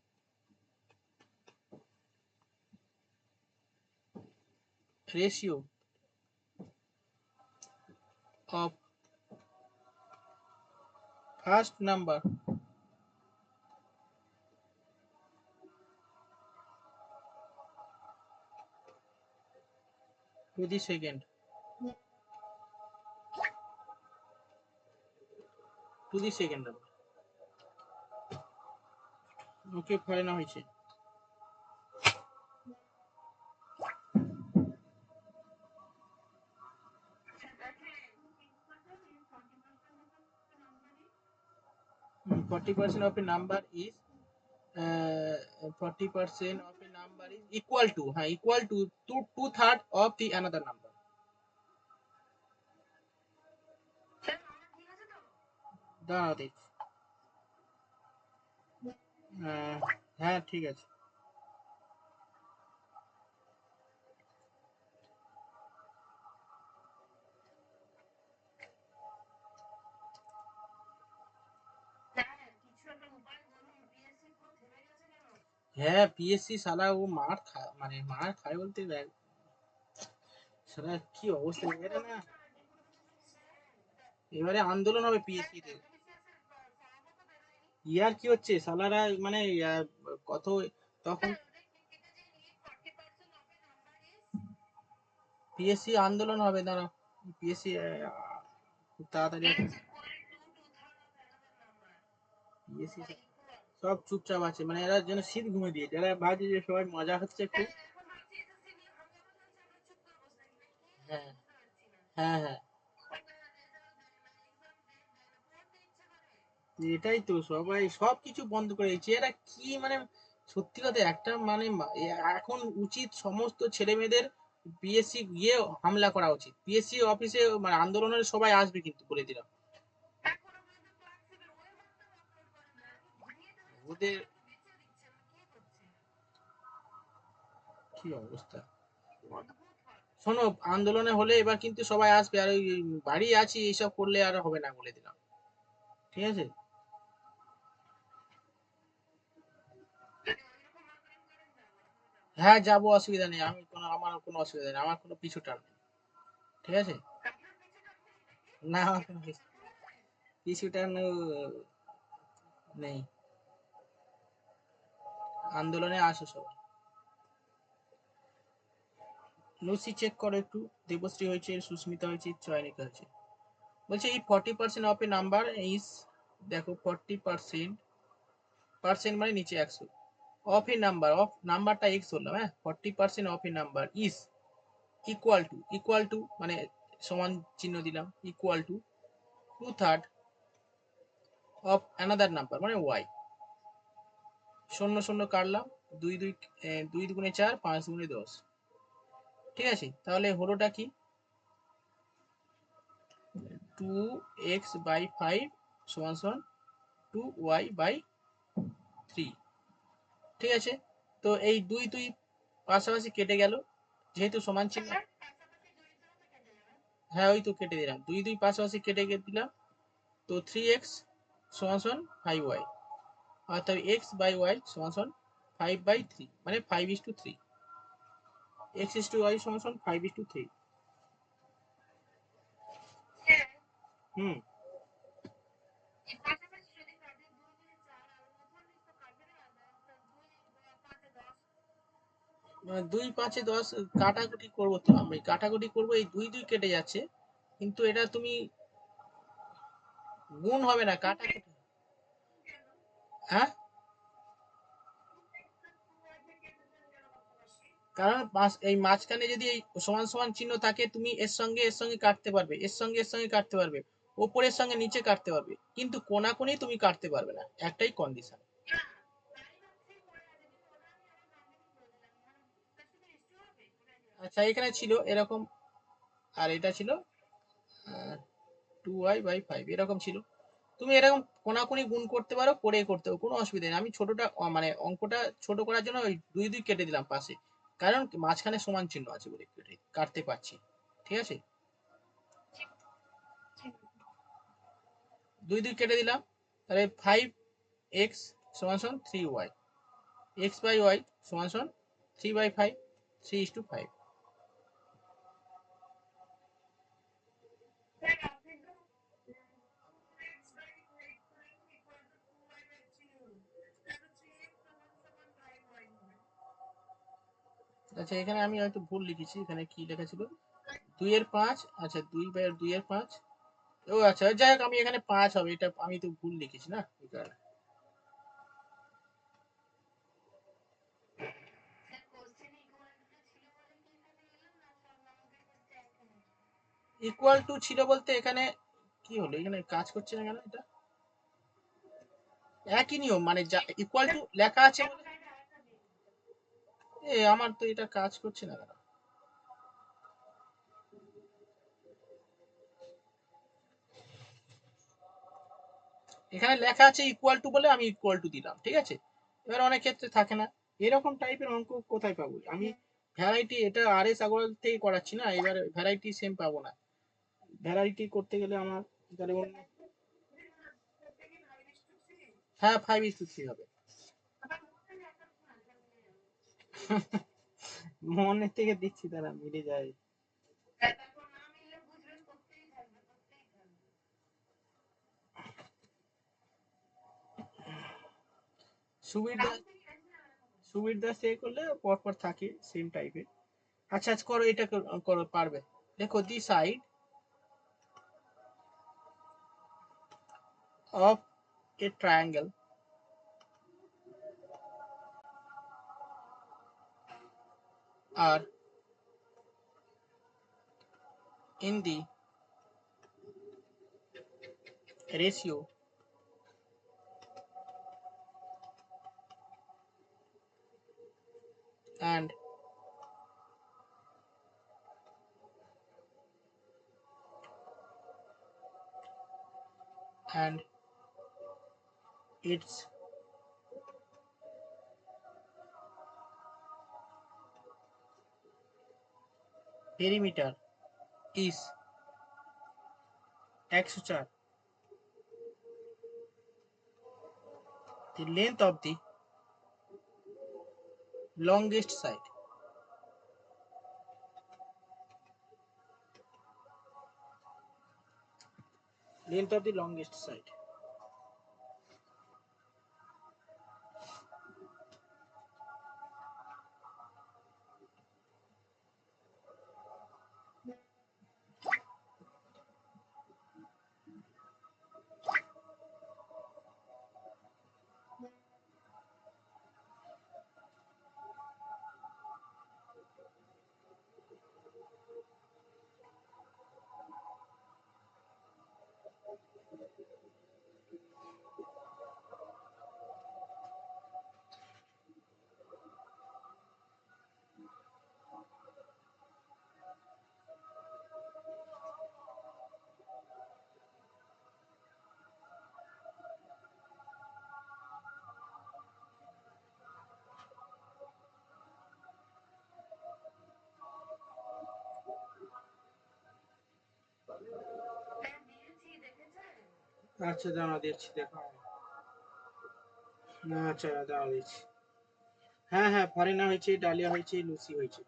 ratio of first number to the second number? ওকে ফলে না হয়েছে। Forty percent of a number is 40% of a number is equal to two-third of the another number. দাঁড়াও দেখ। হ্যাঁ ঠিক আছে। হ্যাঁ PSC শালা ও মার খায়, মানে মার খায় বলতে শালা কি অবস্থা এবারে না, এবারে আন্দোলন হবে পিএসসি তে। ইয়ার কি হচ্ছে শালারা মানে কত তখন পিএসসি আন্দোলন হবে, দাঁড়া পিএসসি খুব তাড়াতাড়ি পিএসসি সব চুপচাপ আছে, মানে এরা যেন শীত ঘুমে দিয়েছে, এরা ভাবছে যে সবাই মজা হচ্ছে একটু। হ্যাঁ হ্যাঁ হ্যাঁ এটাই তো, সবাই সবকিছু বন্ধ করে দিচ্ছে এরা কি মানে সত্যি কথা একটা মানে এখন উচিত সমস্ত ছেলে মেয়েদের পিএসসি গিয়ে হামলা করা উচিত, পিএসসি অফিসে মানে আন্দোলনের সবাই আসবে কিন্তু বলে দিলাম ওদের কি অবস্থা। শোনো আন্দোলনে হলে এবার কিন্তু সবাই আসবে, আর ওই বাড়ি আছি এইসব করলে আর হবে না বলে দিলাম, ঠিক আছে। হ্যাঁ যাবো, অসুবিধা নেই, আমি কোনো আমার কোনো অসুবিধা নেই, আমার কোনো পিছু টান নেই, ঠিক আছে। না আমার কোনো পিছু টান নেই, আন্দোলনে আসো সবাই। লুসি চেক করো একটু, দেবশ্রী হয়েছে, সুস্মিতা হয়েছে, চয়নিকা হয়েছে। বলছে এই 40% অফ এ নাম্বার ইজ, দেখো 40% পার্সেন্ট মানে নিচে 100, অফ এ নাম্বার, অফ নাম্বারটা এক্স বললাম, হ্যাঁ 40% of A number is equal to মানে সমান চিহ্ন দিলাম, equal to 2/3 of another number মানে ওয়াই, শূন্য শূন্য কাটলাম, দুই দুই দুই দুগুণে 4, 5 দুগুণে 10, ঠিক আছে। তাহলে হলোটা কি 2x/5 সমান সমান 2y/3, ঠিক আছে। তো এই দুই দুই পাশাপাশি কেটে গেল, যেহেতু সমান চিহ্ন, হ্যাঁ ওই তো কেটে দিলাম, দুই দুই পাশাপাশি কেটে দিলাম, তো 3x সমান সমান 5y, অর্থাৎ x/y সমান সমান 5/3 মানে 5:3, x/y সমান সমান 5:3। হুম দুই পাঁচে 10 কাটাকুটি করবো, তো আমি কাটাকুটি করবো, এই দুই দুই কেটে যাচ্ছে, কিন্তু এটা তুমি গুণ হবে না কাটাকুটি, হ্যাঁ কারণ এই মাঝখানে যদি এই সমান সমান চিহ্ন থাকে তুমি এর সঙ্গে কাটতে পারবে, এর সঙ্গে কাটতে পারবে, ওপরের সঙ্গে নিচে কাটতে পারবে, কিন্তু কোনাকুনি তুমি কাটতে পারবে না, একটাই কন্ডিশন। আচ্ছা এখানে ছিল এরকম, আর এটা ছিল 2y/5 এরকম ছিল। তুমি এরকম কোনাকুনি গুণ করতে পারো, করে করতে পারো, কোনো অসুবিধা নেই। আমি ছোটটা মানে অঙ্কটা ছোট করার জন্য ওই 2 কেটে দিলাম পাশে, কারণ মাঝখানে সমান চিহ্ন আছে বলে কাটতে পারছি। ঠিক আছে, 2 কেটে দিলাম, তাহলে 5x সমান সমান 3y, x/y সমান সমান 3/5, 3:5। আচ্ছা এখানে আমি হয়তো ভুল লিখেছি, এখানে কি লেখা ছিল 2/5, আচ্ছা 2/5। ও আচ্ছা যাই হোক, আমি এখানে 5 হবে, এটা আমি তো ভুল লিখেছি না, এই কারণে। ইকুয়াল টু ছিল বলতে এখানে কি হলো, এখানে কাজ করছে না কেন এটা? একই নিয়ম, মানে যা ইকুয়াল টু লেখা আছে আমার তো এটা কাজ করছে না কেন? এখানে লেখা আছে ইকুয়াল টু বলে আমি ইকুয়াল টু দিলাম, ঠিক আছে। এবার অনেক ক্ষেত্রে থাকে না, এরকম টাইপের অঙ্ক কোথায় পাবো আমি? ভ্যারাইটি এটা RS আগরওয়াল থেকে করাচ্ছি না, এবার ভ্যারাইটি সেম পাবো না। ভ্যারাইটি করতে গেলে আমার তাহলে হ্যাঁ 5:3 হবে। মনের থেকে দিচ্ছি, তারা মিলে যায়। সুবির দাস, সুবির দাস থেকে করলে পরপর থাকে সেম টাইপের। আচ্ছা আচ্ছা করো, এটা করো পারবে। দেখো the side of a triangle আর in the ratio and its perimeter is 104, the length of the longest side, length of the longest side। আচ্ছা দাঁড়া দিচ্ছি, দেখো। না আচ্ছা দাঁড়া দিচ্ছি। হ্যাঁ হ্যাঁ, ফারিনা হয়েছে, ডালিয়া হয়েছে, লুসি হয়েছে।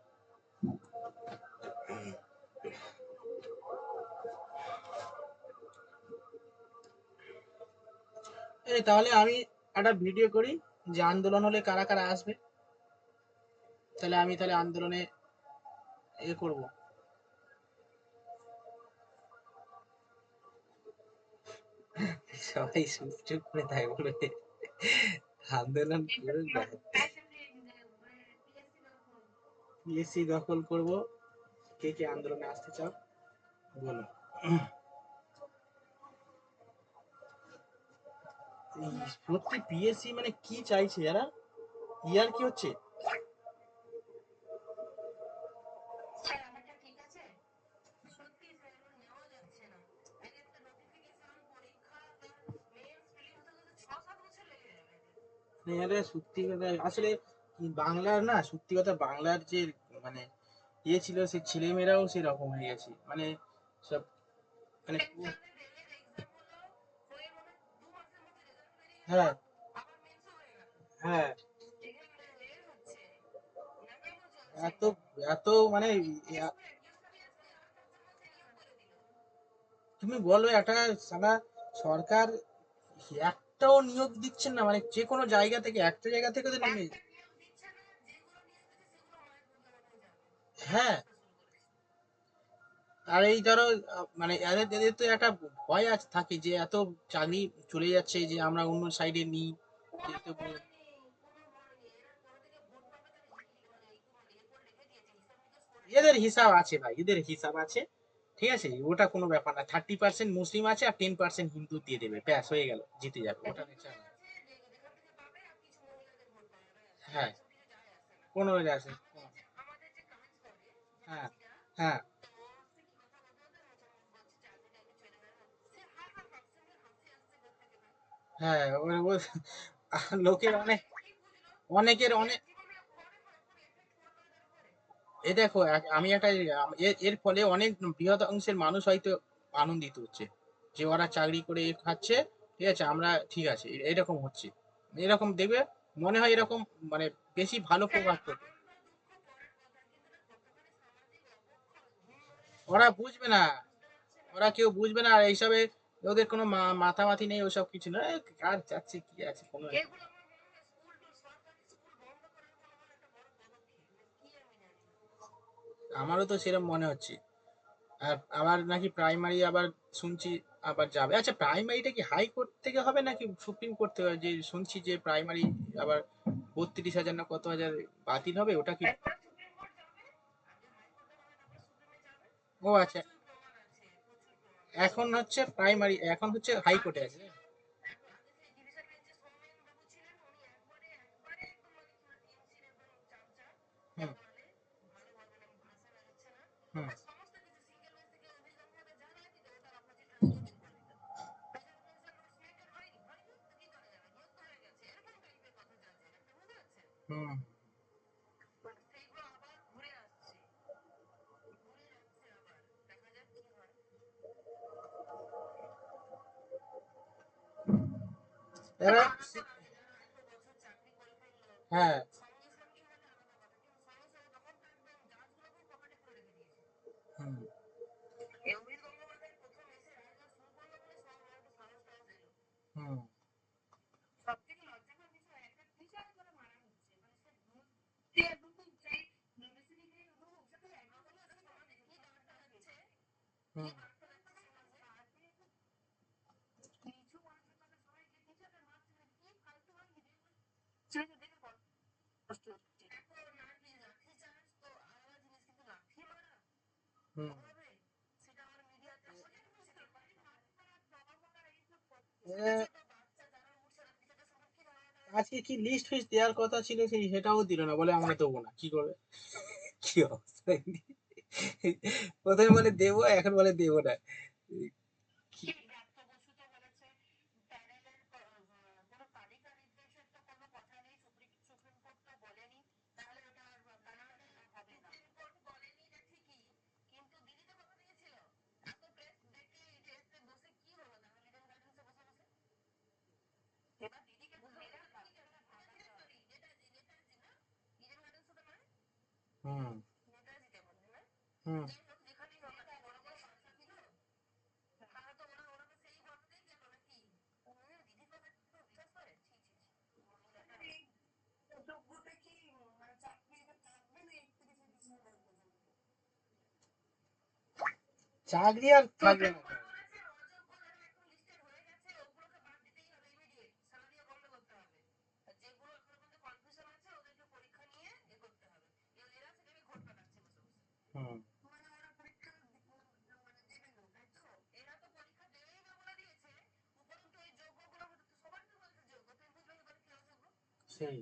এই তাহলে আমি একটা ভিডিও করি যে আন্দোলন হলে কারা কারা আসবে, তাহলে আমি তাহলে আন্দোলনে করব। সবাই চুপ করে তাই বলবে, আন্দোলন পিএসসি দখল করব। কে কে আন্দোলনে আসতে চাও বলো। সত্যি পিএসসি মানে কি চাইছে এরা, ইয়ার কি হচ্ছে? মানে এটা সত্যি কথা আসলে বাংলার না সত্যি কথা বাংলার যে মানে ইয়ে ছিল সে ছেলেমেয়েরাও সেরকম হয়ে গেছে মানে সব মানে হ্যাঁ হ্যাঁ এত এত মানে তুমি বলো একটা সারা সরকার একটাও নিয়োগ দিচ্ছেন না মানে যে কোনো জায়গা থেকে একটা জায়গা থেকে তো নেমে হ্যাঁ আর এই ধরো মানে এদের এদের তো একটা ভয় আছে থাকে যে এত চাকরি চলে যাচ্ছে যে আমরা অন্য সাইডে নিই যেহেতু এদের হিসাব আছে ভাই এদের হিসাব আছে ঠিক আছে ওটা কোনো ব্যাপার না 30% মুসলিম আছে আর 10% হিন্দু দিয়ে দেবে ব্যাস হয়ে গেল জিতে যাবে ওটা দেখছে না। হ্যাঁ কোনো আছে হ্যাঁ হ্যাঁ হ্যাঁ লোকের অনেক অনেকের অনেক এ দেখো আমি একটা এর ফলে অনেক বৃহৎ অংশের মানুষ হয়তো আনন্দিত হচ্ছে যে ওরা চাকরি করে খাচ্ছে ঠিক আছে আমরা ঠিক আছে এরকম হচ্ছে এরকম দেখবে মনে হয় এরকম মানে বেশি ভালো প্রভাব পড়বে ওরা বুঝবে না ওরা কেউ বুঝবে না আর এইসবে ওদের কোনো মাথামাথি নেই ওসব কিছু না কার যাচ্ছে কি আছে কোনো আমারও তো সেরকম মনে হচ্ছে আর আবার নাকি প্রাইমারি আবার শুনছি আবার যাবে আচ্ছা প্রাইমারিটা কি হাইকোর্ট থেকে হবে নাকি সুপ্রিম কোর্ট থেকে হবে? যে শুনছি যে প্রাইমারি আবার 32,000 না কত হাজার বাতিল হবে ওটা কি ও আচ্ছা এখন হচ্ছে প্রাইমারি এখন হচ্ছে হাইকোর্টে আছে হুম হুম হুম এবার হ্যাঁ হুম হুম হুম হুম এ, আজকে কি লিস্ট ফিস্ট দেওয়ার কথা ছিল সেই সেটাও দিল না বলে আমরা দেবো না কি করবে কি অবস্থা প্রথমে বলে দেবো এখন বলে দেবো না হুম হুম চাকরি আর থাকবে না হুম সেই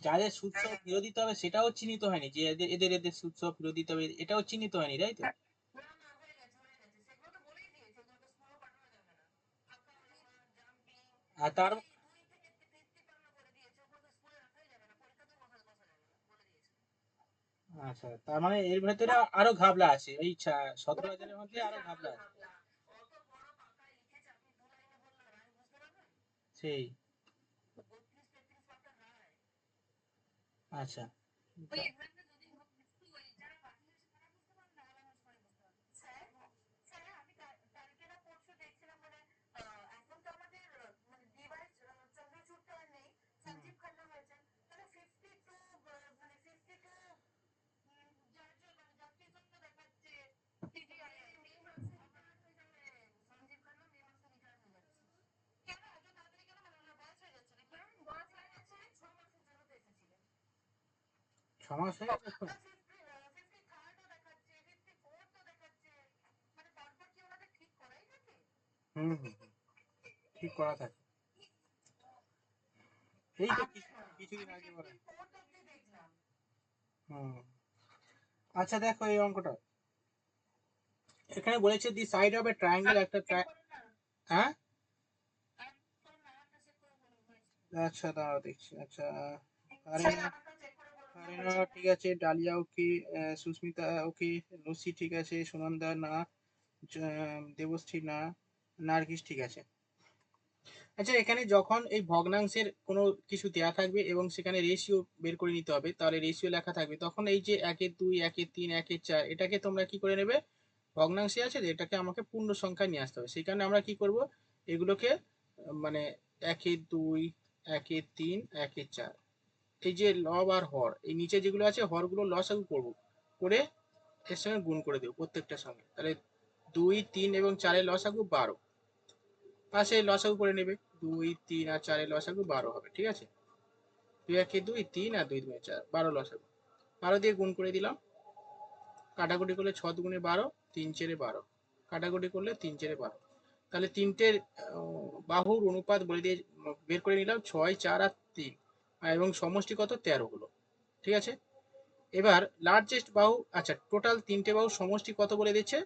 যাদের সুদ সহ ফেরত দিতে হবে সেটাও চিহ্নিত হয়নি, যে এদের এদের এদের সুদ সহ ফেরত দিতে হবে এটাও চিহ্নিত হয়নি, তাই তো? আর তার আচ্ছা, তার মানে এর ভেতরে আরো ঘাবলা আছে, এই 17,000-এর মধ্যে আরো ঘাবলা আছে। সেই আচ্ছা। ছমাস হয়ে গেছে এখন? হুম হুম হুম, ঠিক করা থাকে। এই তো কিছুদিন আগে বলা। হুম। আচ্ছা দেখো এই অঙ্কটা, এখানে বলেছে দি সাইড অফ এ ট্রায়াঙ্গেল, একটা হ্যাঁ আচ্ছা দাঁড়াও দেখছি। আচ্ছা কারিনা, কারিনা ঠিক আছে, ডালিয়া ওকে, সুস্মিতা ওকে, লসি ঠিক আছে, সুনন্দা না, দেবশ্রী না, নার্গিস ঠিক আছে। আচ্ছা এখানে যখন এই ভগ্নাংশের কোনো কিছু দেয়া থাকবে এবং সেখানে রেশিও বের করে নিতে হবে, তাহলে রেশিও লেখা থাকবে, তখন এই যে 1-2, 1-3, 1-4 এটাকে তোমরা কি করে নেবে, ভগ্নাংশে আছে যে এটাকে আমাকে পূর্ণ সংখ্যায় নিয়ে আসতে হবে, সেই কারণে আমরা কি করব, এগুলোকে মানে 1-2, 1-3, 1-4, এই যে লব আর হর, এই নিচে যেগুলো আছে হরগুলো লসাগু করব, করে এর সঙ্গে গুণ করে দেবো প্রত্যেকটার সঙ্গে, তাহলে 2, 3 এবং 4-এর লসাগু 12, পাশে লসাগু করে নেবে, 2, 3 আর 4-এর লসাগু 12 হবে, ঠিক আছে। 2-1-2, 3 আর 2-2-4, 12 লসাগু, 12 দিয়ে গুণ করে দিলাম, কাটাকুটি করলে 6-2-12, 3-4-12, কাটাকুটি করলে 3-4-12, তাহলে তিনটের বাহুর অনুপাত বলে দিয়ে বের করে নিলাম, 6, 4 আর 3, এবং সমষ্টি কত 13 হলো, ঠিক আছে। এবার লার্জেস্ট বাহু, আচ্ছা টোটাল তিনটে বাহু সমষ্টি কত বলে দিচ্ছে,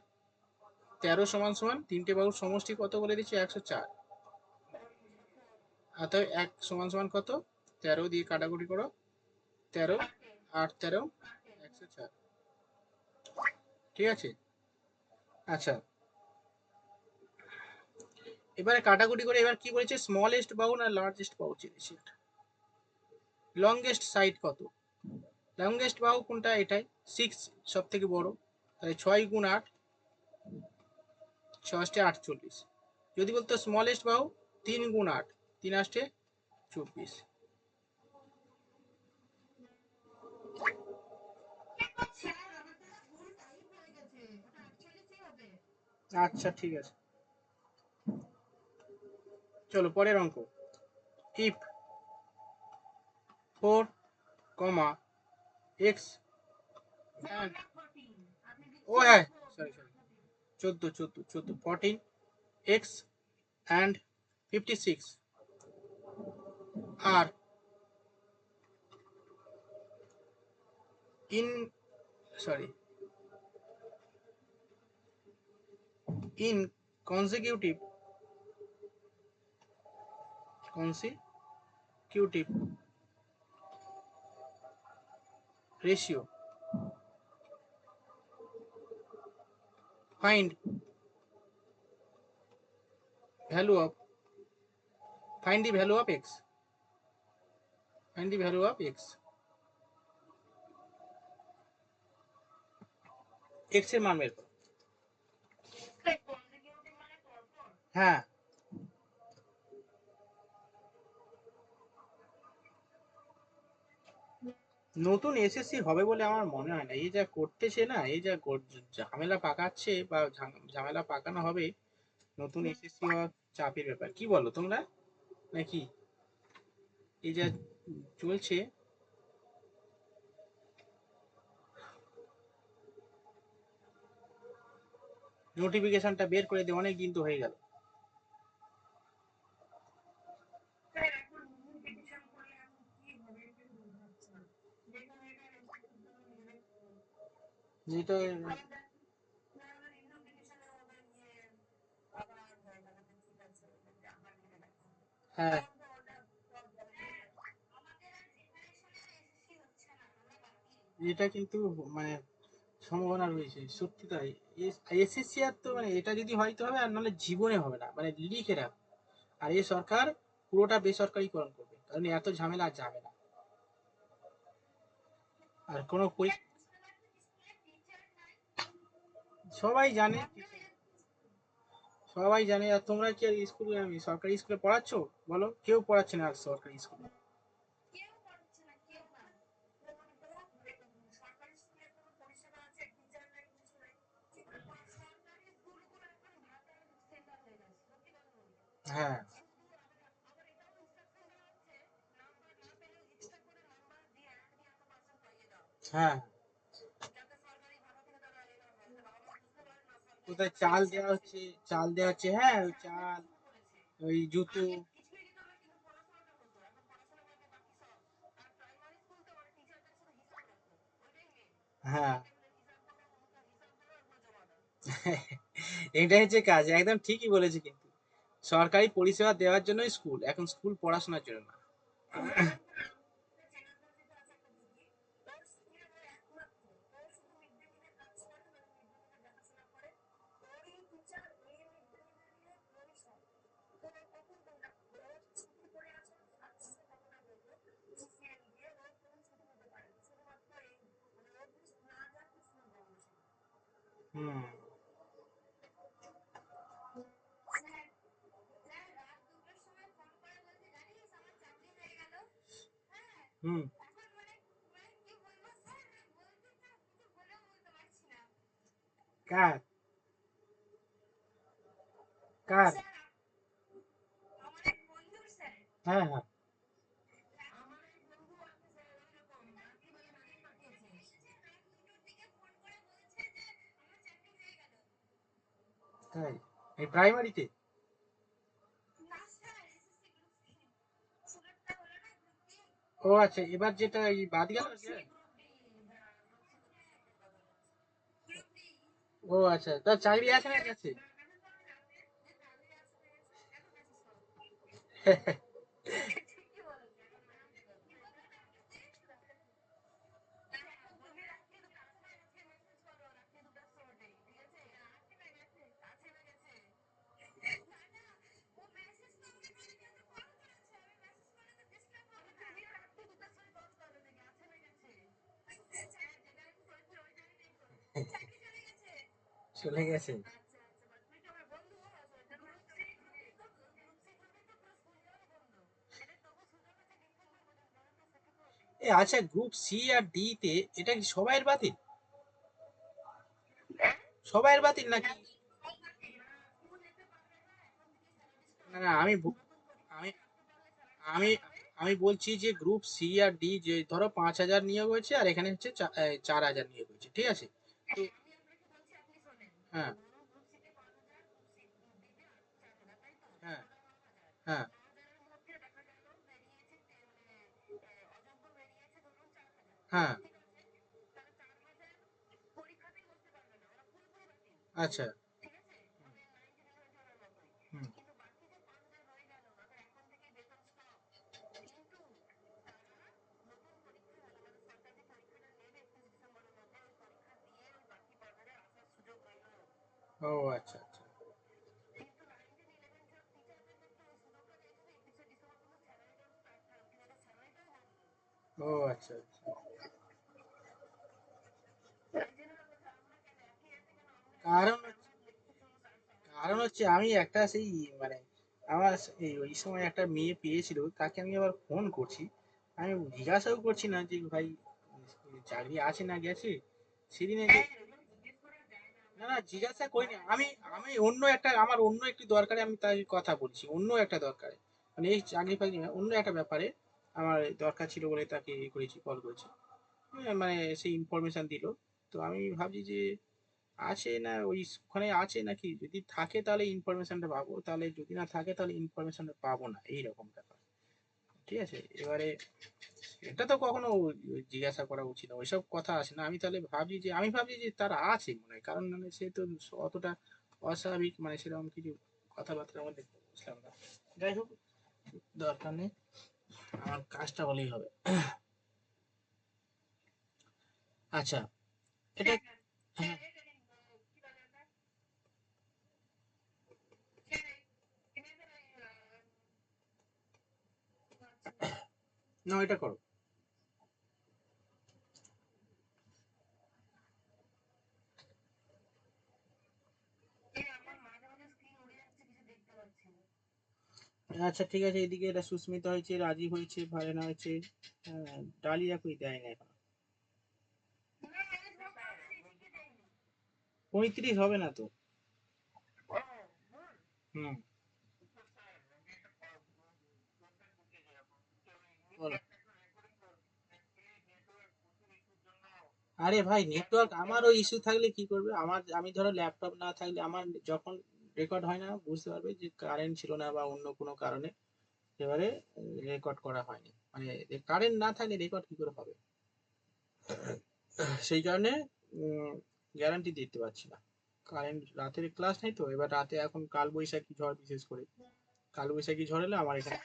13 সমান সমান তিনটে বাহুর সমষ্টি কত বলে দিচ্ছে 104, অতএব 1 সমান সমান কত, 13 দিয়ে কাটাকুটি করো, 13, 8-13, 104, ঠিক আছে। আচ্ছা এবারে কাটাকুটি করে, এবার কি বলেছে, স্মলেস্ট বাহু না লার্জেস্ট বাহু চেয়েছে, লংগেস্ট সাইড কত, লংগেস্ট বাহু কোনটা, এটাই 6 সব থেকে বড়, তাহলে 6 × 8, 6-8 48, যদি বলতো স্মলেস্ট বাহু 3 × 8, 3-8 24। আচ্ছা ঠিক আছে, চলো পরের অঙ্ক। ইফ 4, x, ও হ্যাঁ sorry sorry, 14 x and 56 are in, sorry, in consecutive ratio, find value of, find the value of x, find the value of x, x এর মান বের করো। হ্যাঁ নতুন এসএসসি হবে বলে আমার মনে হয় না, এই যা করতেছে না, এই যা ঝামেলা পাকাচ্ছে বা ঝামেলা পাকানো হবে, নতুন এসএসসি হওয়া চাপের ব্যাপার, কি বলো তোমরা নাকি, এই যা চলছে। নোটিফিকেশনটা বের করে দিয়ে অনেক দিন তো হয়ে গেল। যেটা হ্যাঁ, এটা কিন্তু মানে সম্ভাবনা রয়েছে, সত্যি তাই। এসএসসি আর তো মানে এটা যদি হয়তো হবে, আর নাহলে জীবনে হবে না, মানে লিখে রাখ। আর এই সরকার পুরোটা বেসরকারিকরণ করবে, কারণ এত ঝামেলা আর যাবে না। আর কোনো সবাই জানে, সবাই জানে। আর তোমরা কি আর স্কুলে, আমি সরকারি স্কুলে পড়াচ্ছ? বলো, কেউ পড়াচ্ছে না আর সরকারি স্কুলে। হ্যাঁ, হ্যাঁ, কোথায় চাল দেওয়া হচ্ছে, চাল দেওয়া হচ্ছে, হ্যাঁ ওই চাল, ওই জুতো। হ্যাঁ, এটাই হচ্ছে কাজ, একদম ঠিকই বলেছে কিন্তু। সরকারি পরিষেবা দেওয়ার জন্যই স্কুল, এখন স্কুল পড়াশোনার জন্য না। হুম, হুম। কার? কার? হ্যাঁ, হ্যাঁ, তাই? এই প্রাইমারিতে? ও আচ্ছা, এবার যেটা এই বাদ গেল যে। ও আচ্ছা, তার চাকরি আছে না গেছে? চলে গেছে। এ আচ্ছা, গ্রুপ সি আর ডি তে এটা কি সবাইয়ের বাতিল? সবাইয়ের বাতিল নাকি? না না, আমি আমি আমি বলছি যে গ্রুপ সি আর ডি, যে ধরো 5,000 নিয়োগ হয়েছে, আর এখানে হচ্ছে 4,000 নিয়োগ হয়েছে, ঠিক আছে? তো হ্যাঁ, হ্যাঁ, হ্যাঁ, হ্যাঁ, আচ্ছা, হুম, ও আচ্ছা, আচ্ছা, ও আচ্ছা, আচ্ছা। কারণ কারণ হচ্ছে আমি একটা সেই মানে আমার এই ওই সময় একটা মেয়ে পেয়েছিল, তাকে আমি আবার ফোন করছি। আমি জিজ্ঞাসাও করছি না যে ভাই চাকরি আছে না গেছে। সেদিনে না না, জিজ্ঞাসা করিনি আমি। আমি অন্য একটা, আমার অন্য একটি দরকারে আমি তাই কথা বলছি, অন্য একটা দরকারে, মানে এই চাকরি ফাকরি না, অন্য একটা ব্যাপারে আমার দরকার ছিল বলে তাকে করেছি, কল করেছি। মানে সেই ইনফরমেশন দিল। তো আমি ভাবছি যে আছে না ওই ওখানে আছে নাকি, যদি থাকে তাহলে ইনফরমেশনটা পাবো, তাহলে যদি না থাকে তাহলে ইনফরমেশনটা পাবো না, এইরকম ব্যাপার। ঠিক আছে। এবারে এটা তো কখনো জিজ্ঞাসা করা উচিত না, ওইসব কথা আসে না। আমি ভাবছি যে তার আছে মনে হয়, কারণ মানে সে তো অতটা অস্বাভাবিক মানে সেরকম কিছু কথাবার্তার মধ্যে বুঝলাম না। যাই হোক, দরকার নেই, আমার কাজটা হলেই হবে। আচ্ছা, এটা হ্যাঁ, না এটা করো। আচ্ছা ঠিক আছে, এদিকে এটা সুস্মিতা হয়েছে, রাজীব হয়েছে, ভারেনা হয়েছে, ডালিয়া কই দেয় না এখন। 35 হবে না তো। হুম, বলো। আরে ভাই নেটওয়ার্ক, আমারও ইস্যু থাকলে কি করবে, আমি ধরো ল্যাপটপ না থাকলে আমার যখন রেকর্ড হয় না, বুঝতে পারবে যে কারেন্ট ছিল না বা অন্য কোনো কারণে এবারে রেকর্ড করা হয়নি, মানে কারেন্ট না থাকলে রেকর্ড কি করে হবে। সেই কারণে গ্যারান্টি দিতে পারছি না। কারেন্ট, রাতের ক্লাস নেই তো, এবার রাতে এখন কাল বৈশাখী ঝড়, বিশেষ করে কাল বৈশাখী ঝড় এলে আমার এখানে।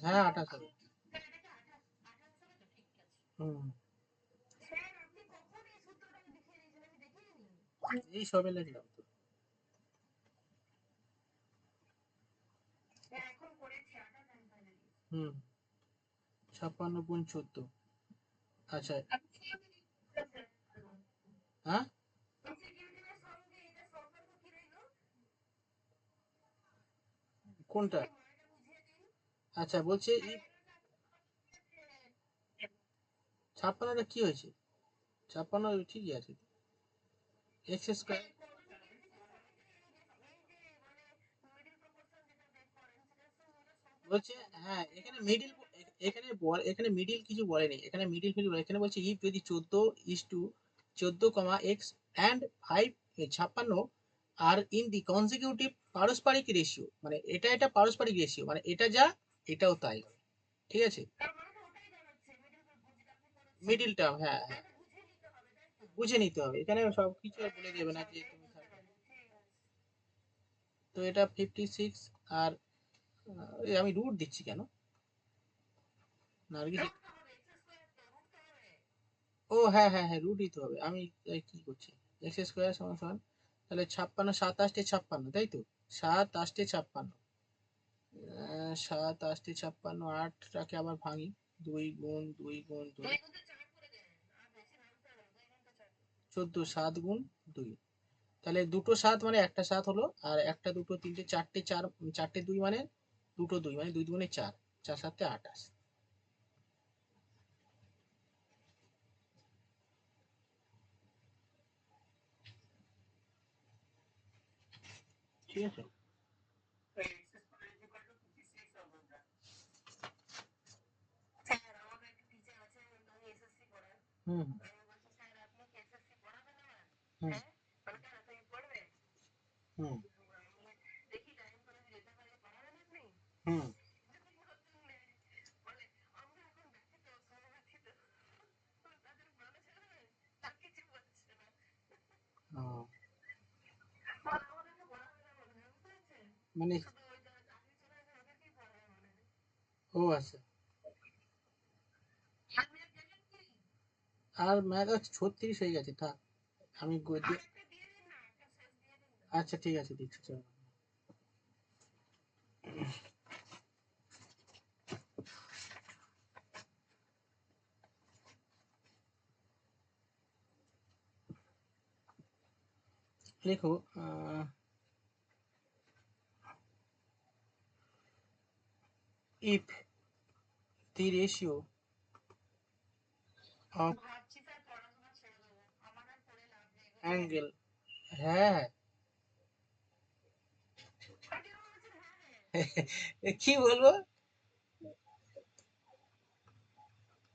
হ্যাঁ 28 হবে। হুম, এই সবে লিখলাম তো। হুম, 56 × 14। আচ্ছা, হ্যাঁ কোনটা? আচ্ছা বলছে 56টা কি হয়েছে? 56 ঠিকই আছে, এক্স স্কোয়ার। বলছে হ্যাঁ, এখানে মিডিল কিছু বলেনি, এখানে মিডিল কিছু বলে, এখানে বলছে ইফ যদি 14 অ্যান্ড 5 56 আর ইন দি কনজিকিউটিভ পারস্পরিক রেশিও, মানে এটা পারস্পরিক রেশিও, মানে এটা যা এটাও তাই, ঠিক আছে। মিডিল টার্ম, হ্যাঁ হ্যাঁ, বুঝে নিতে হবে, এখানে সব কিছু আর বলে দেবে না যে তুমি থাকবে। তো এটা 56, আর আমি রুট দিচ্ছি কেন, নার্গিস। ও হ্যাঁ হ্যাঁ হ্যাঁ, রুট দিতে হবে, আমি কি করছি, এক্স স্কোয়ার সমান সমান, তাহলে 56, 7 × 8 = 56, তাই তো, 7 × 8 = 56, 7 × 8 = 56, আটটাকে আবার ভাঙি, 2 × 2 × 2, 14, 7 × 2, তাহলে দুটো 7 মানে একটা 7 হলো, আর একটা দুটো তিনটে চারটে, চারটে 2 মানে দুটো 2, মানে 2 × 2 = 4, 4 × 7 = 28। ঠিক আছে। হুম হুম হুম হুম হুম, মানে ও আচ্ছা, আর ম্যাথ 36 হয়ে গেছে, থাক আমি আচ্ছা ঠিক আছে, দিচ্ছি চলো। দেখো, if the ratio of angle, হ্যাঁ কি বলবো,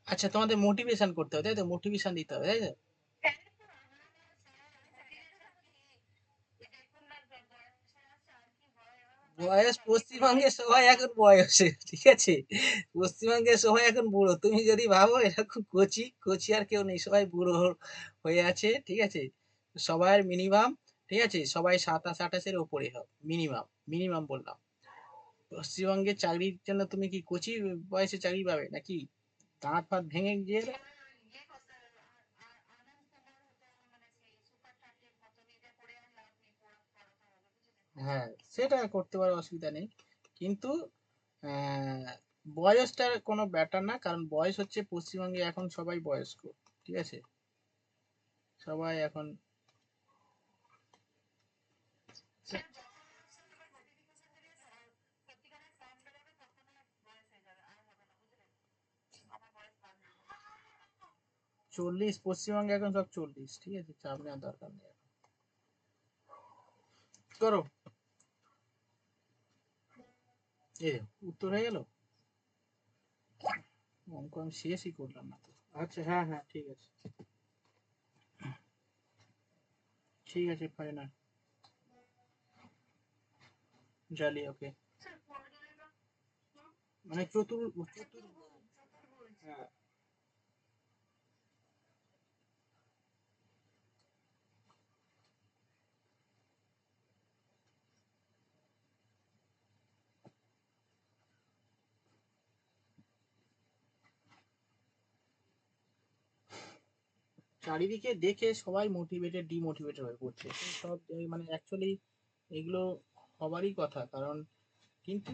আচ্ছা তোমাদের মোটিভেশন করতে হবে তাই তো, মোটিভেশন দিতে হবে তাই তো। বয়স পশ্চিমবঙ্গের সবাই এখন বয়সে, ঠিক আছে? পশ্চিমবঙ্গের সবাই এখন বুড়ো। তুমি যদি ভাবো এরকম কচি, কচি আর কেউ নেই। সবাই বুড়ো হয়ে আছে, ঠিক আছে? সবার মিনিমাম, ঠিক আছে? সবাই ২৭-২৮ এর উপরে হবে। মিনিমাম, মিনিমাম বললাম। পশ্চিমবঙ্গে চাকরির জন্য তুমি কি কচি বয়সে চাকরি পাবে নাকি? দাঁত ফাঁত ভেঙে গিয়ে হ্যাঁ, সেটা করতে পারো, অসুবিধা নেই। কিন্তু আহ, বয়সটার কোনো ব্যাটার না, কারণ বয়স হচ্ছে পশ্চিমবঙ্গে এখন সবাই বয়স্ক, ঠিক আছে? সবাই এখন সে- 40 পশ্চিমবঙ্গে এখন সব 40, ঠিক আছে? চাপ নেওয়ার দরকার নেই। করো। এ উত্তর হয়ে গেল। অঙ্ক আমি শেষই করলাম না তো। আচ্ছা, হ্যাঁ হ্যাঁ, ঠিক আছে, ঠিক আছে, ফাইনাল। জালি, ওকে। মানে চতুর, হ্যাঁ। চারিদিকে দেখে সবাই মোটিভেটেড ডিমোটিভেটেড হয়ে পড়ছে। সব মানে অ্যাকচুয়ালি এগুলো হবারই কথা, কারণ কিন্তু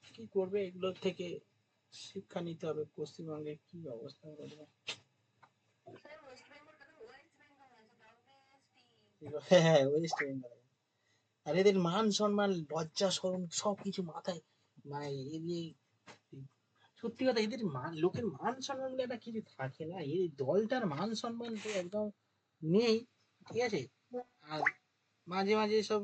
কি করবে, এগুলো থেকে শিক্ষা নিতে হবে। পশ্চিমবঙ্গের কি অবস্থা বলবো। হ্যাঁ, ওয়েস্ট বেঙ্গল। আর এদের মান সম্মান লজ্জা শরম সবকিছু মাথায়, মানে এদের সত্যি কথা, এদের লোকের মান সম্মান বলে একটা কিছু থাকে না। এই দলটার মান সম্মান তো একদম নেই, ঠিক আছে? আর মাঝে মাঝে সব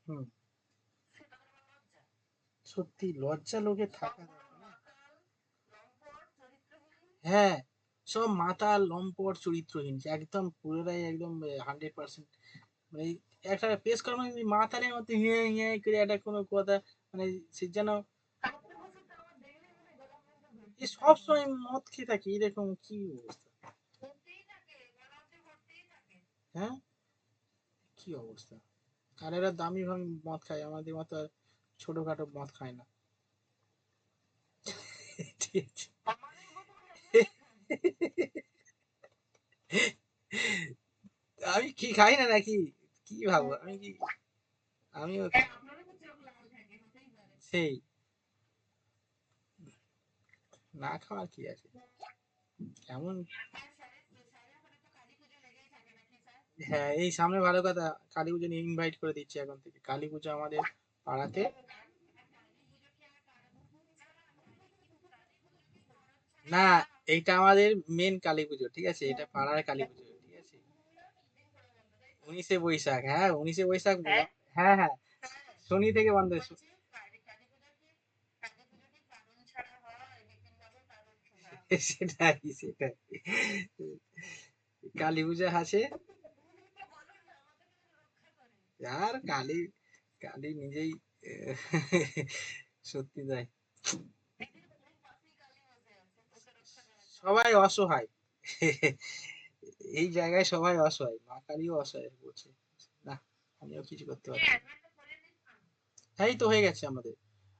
হুম, সত্যি লজ্জা লোকের থাকা দরকার না। হ্যাঁ, সব মাতাল লম্পট চরিত্রহীন, একদম পুরোটাই একদম 100%। মানে একটা পেশ কর্ম মাতালের মতো হিয়ে হিয়ে করে একটা কোনো কথা, মানে সে যেন সব সময় মদ খেয়ে থাকে, এরকম কি অবস্থা? হ্যাঁ, কি অবস্থা! আর এরা দামি ভামি মদ খায়, আমাদের মতো আর ছোটখাটো মদ খায় না। ঠিক আছে। আমি কি খাই না নাকি? কি ভাবো আমি কি? আমিও সেই না খাওয়ার কি আছে? এমন, হ্যাঁ, এই সামনে ভালো কথা। কালী পুজো নিয়ে ইনভাইট করে দিচ্ছি এখন থেকে। কালী পুজো আমাদের পাড়াতে। না, এইটা আমাদের মেন কালী পুজো, ঠিক আছে? এটা পাড়ার কালী পুজো, ঠিক আছে? 19শে বৈশাখ, হ্যাঁ, 19শে বৈশাখ। হ্যাঁ হ্যাঁ, শনি থেকে বন্ধ। সেটাই, সেটাই। কালী পূজা আছে। আর কালী, কালী নিজেই আহ, সত্যি তাই। সবাই অসহায়। এই জায়গায় সবাই অসহায়, মা কালীও অসহায় বলছে। না, আমিও কিছু করতে পারছি না। এই তো হয়ে গেছে আমাদের।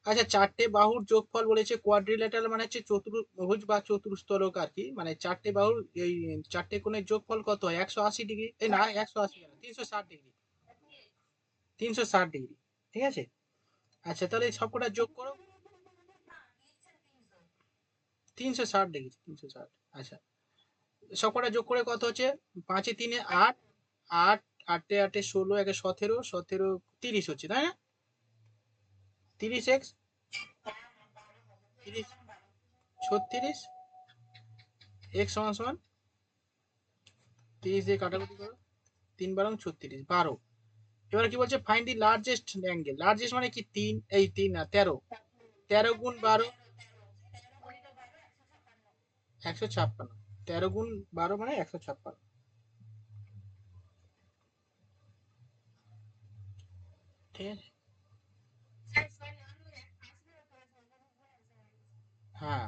আচ্ছা, চারটে বাহুর যোগফল বলেছে কোয়াড্রিল্যাটারাল, মানে হচ্ছে চতুর্ভুজ বা চতুস্তলক আর কি। মানে চারটে বাহুর এই চারটে কোণের যোগফল কত হয়? 180 ডিগ্রি। এই না, 180 কেন, 360 ডিগ্রি। 360 ডিগ্রি, ঠিক আছে? আচ্ছা, তাহলে সবকটা যোগ করো। 360 ডিগ্রি, 360। আচ্ছা, সবকটা যোগ করে কত হচ্ছে? 5 এ 3 8, 8 8 এ 8 16, 1 17, 17 30 হচ্ছে, তাই না? 30 x 30 36, x সমান সমান 30 দিয়ে কাটাকুটি করো। 3 12 36, 12। এবার কি বলছে? Find the largest angle. Largest মানে কি? 3, এই 3 না, 13। 13 গুণ 12, 156। 13 গুণ 12 মানে 156। ঠিক আছে। হ্যাঁ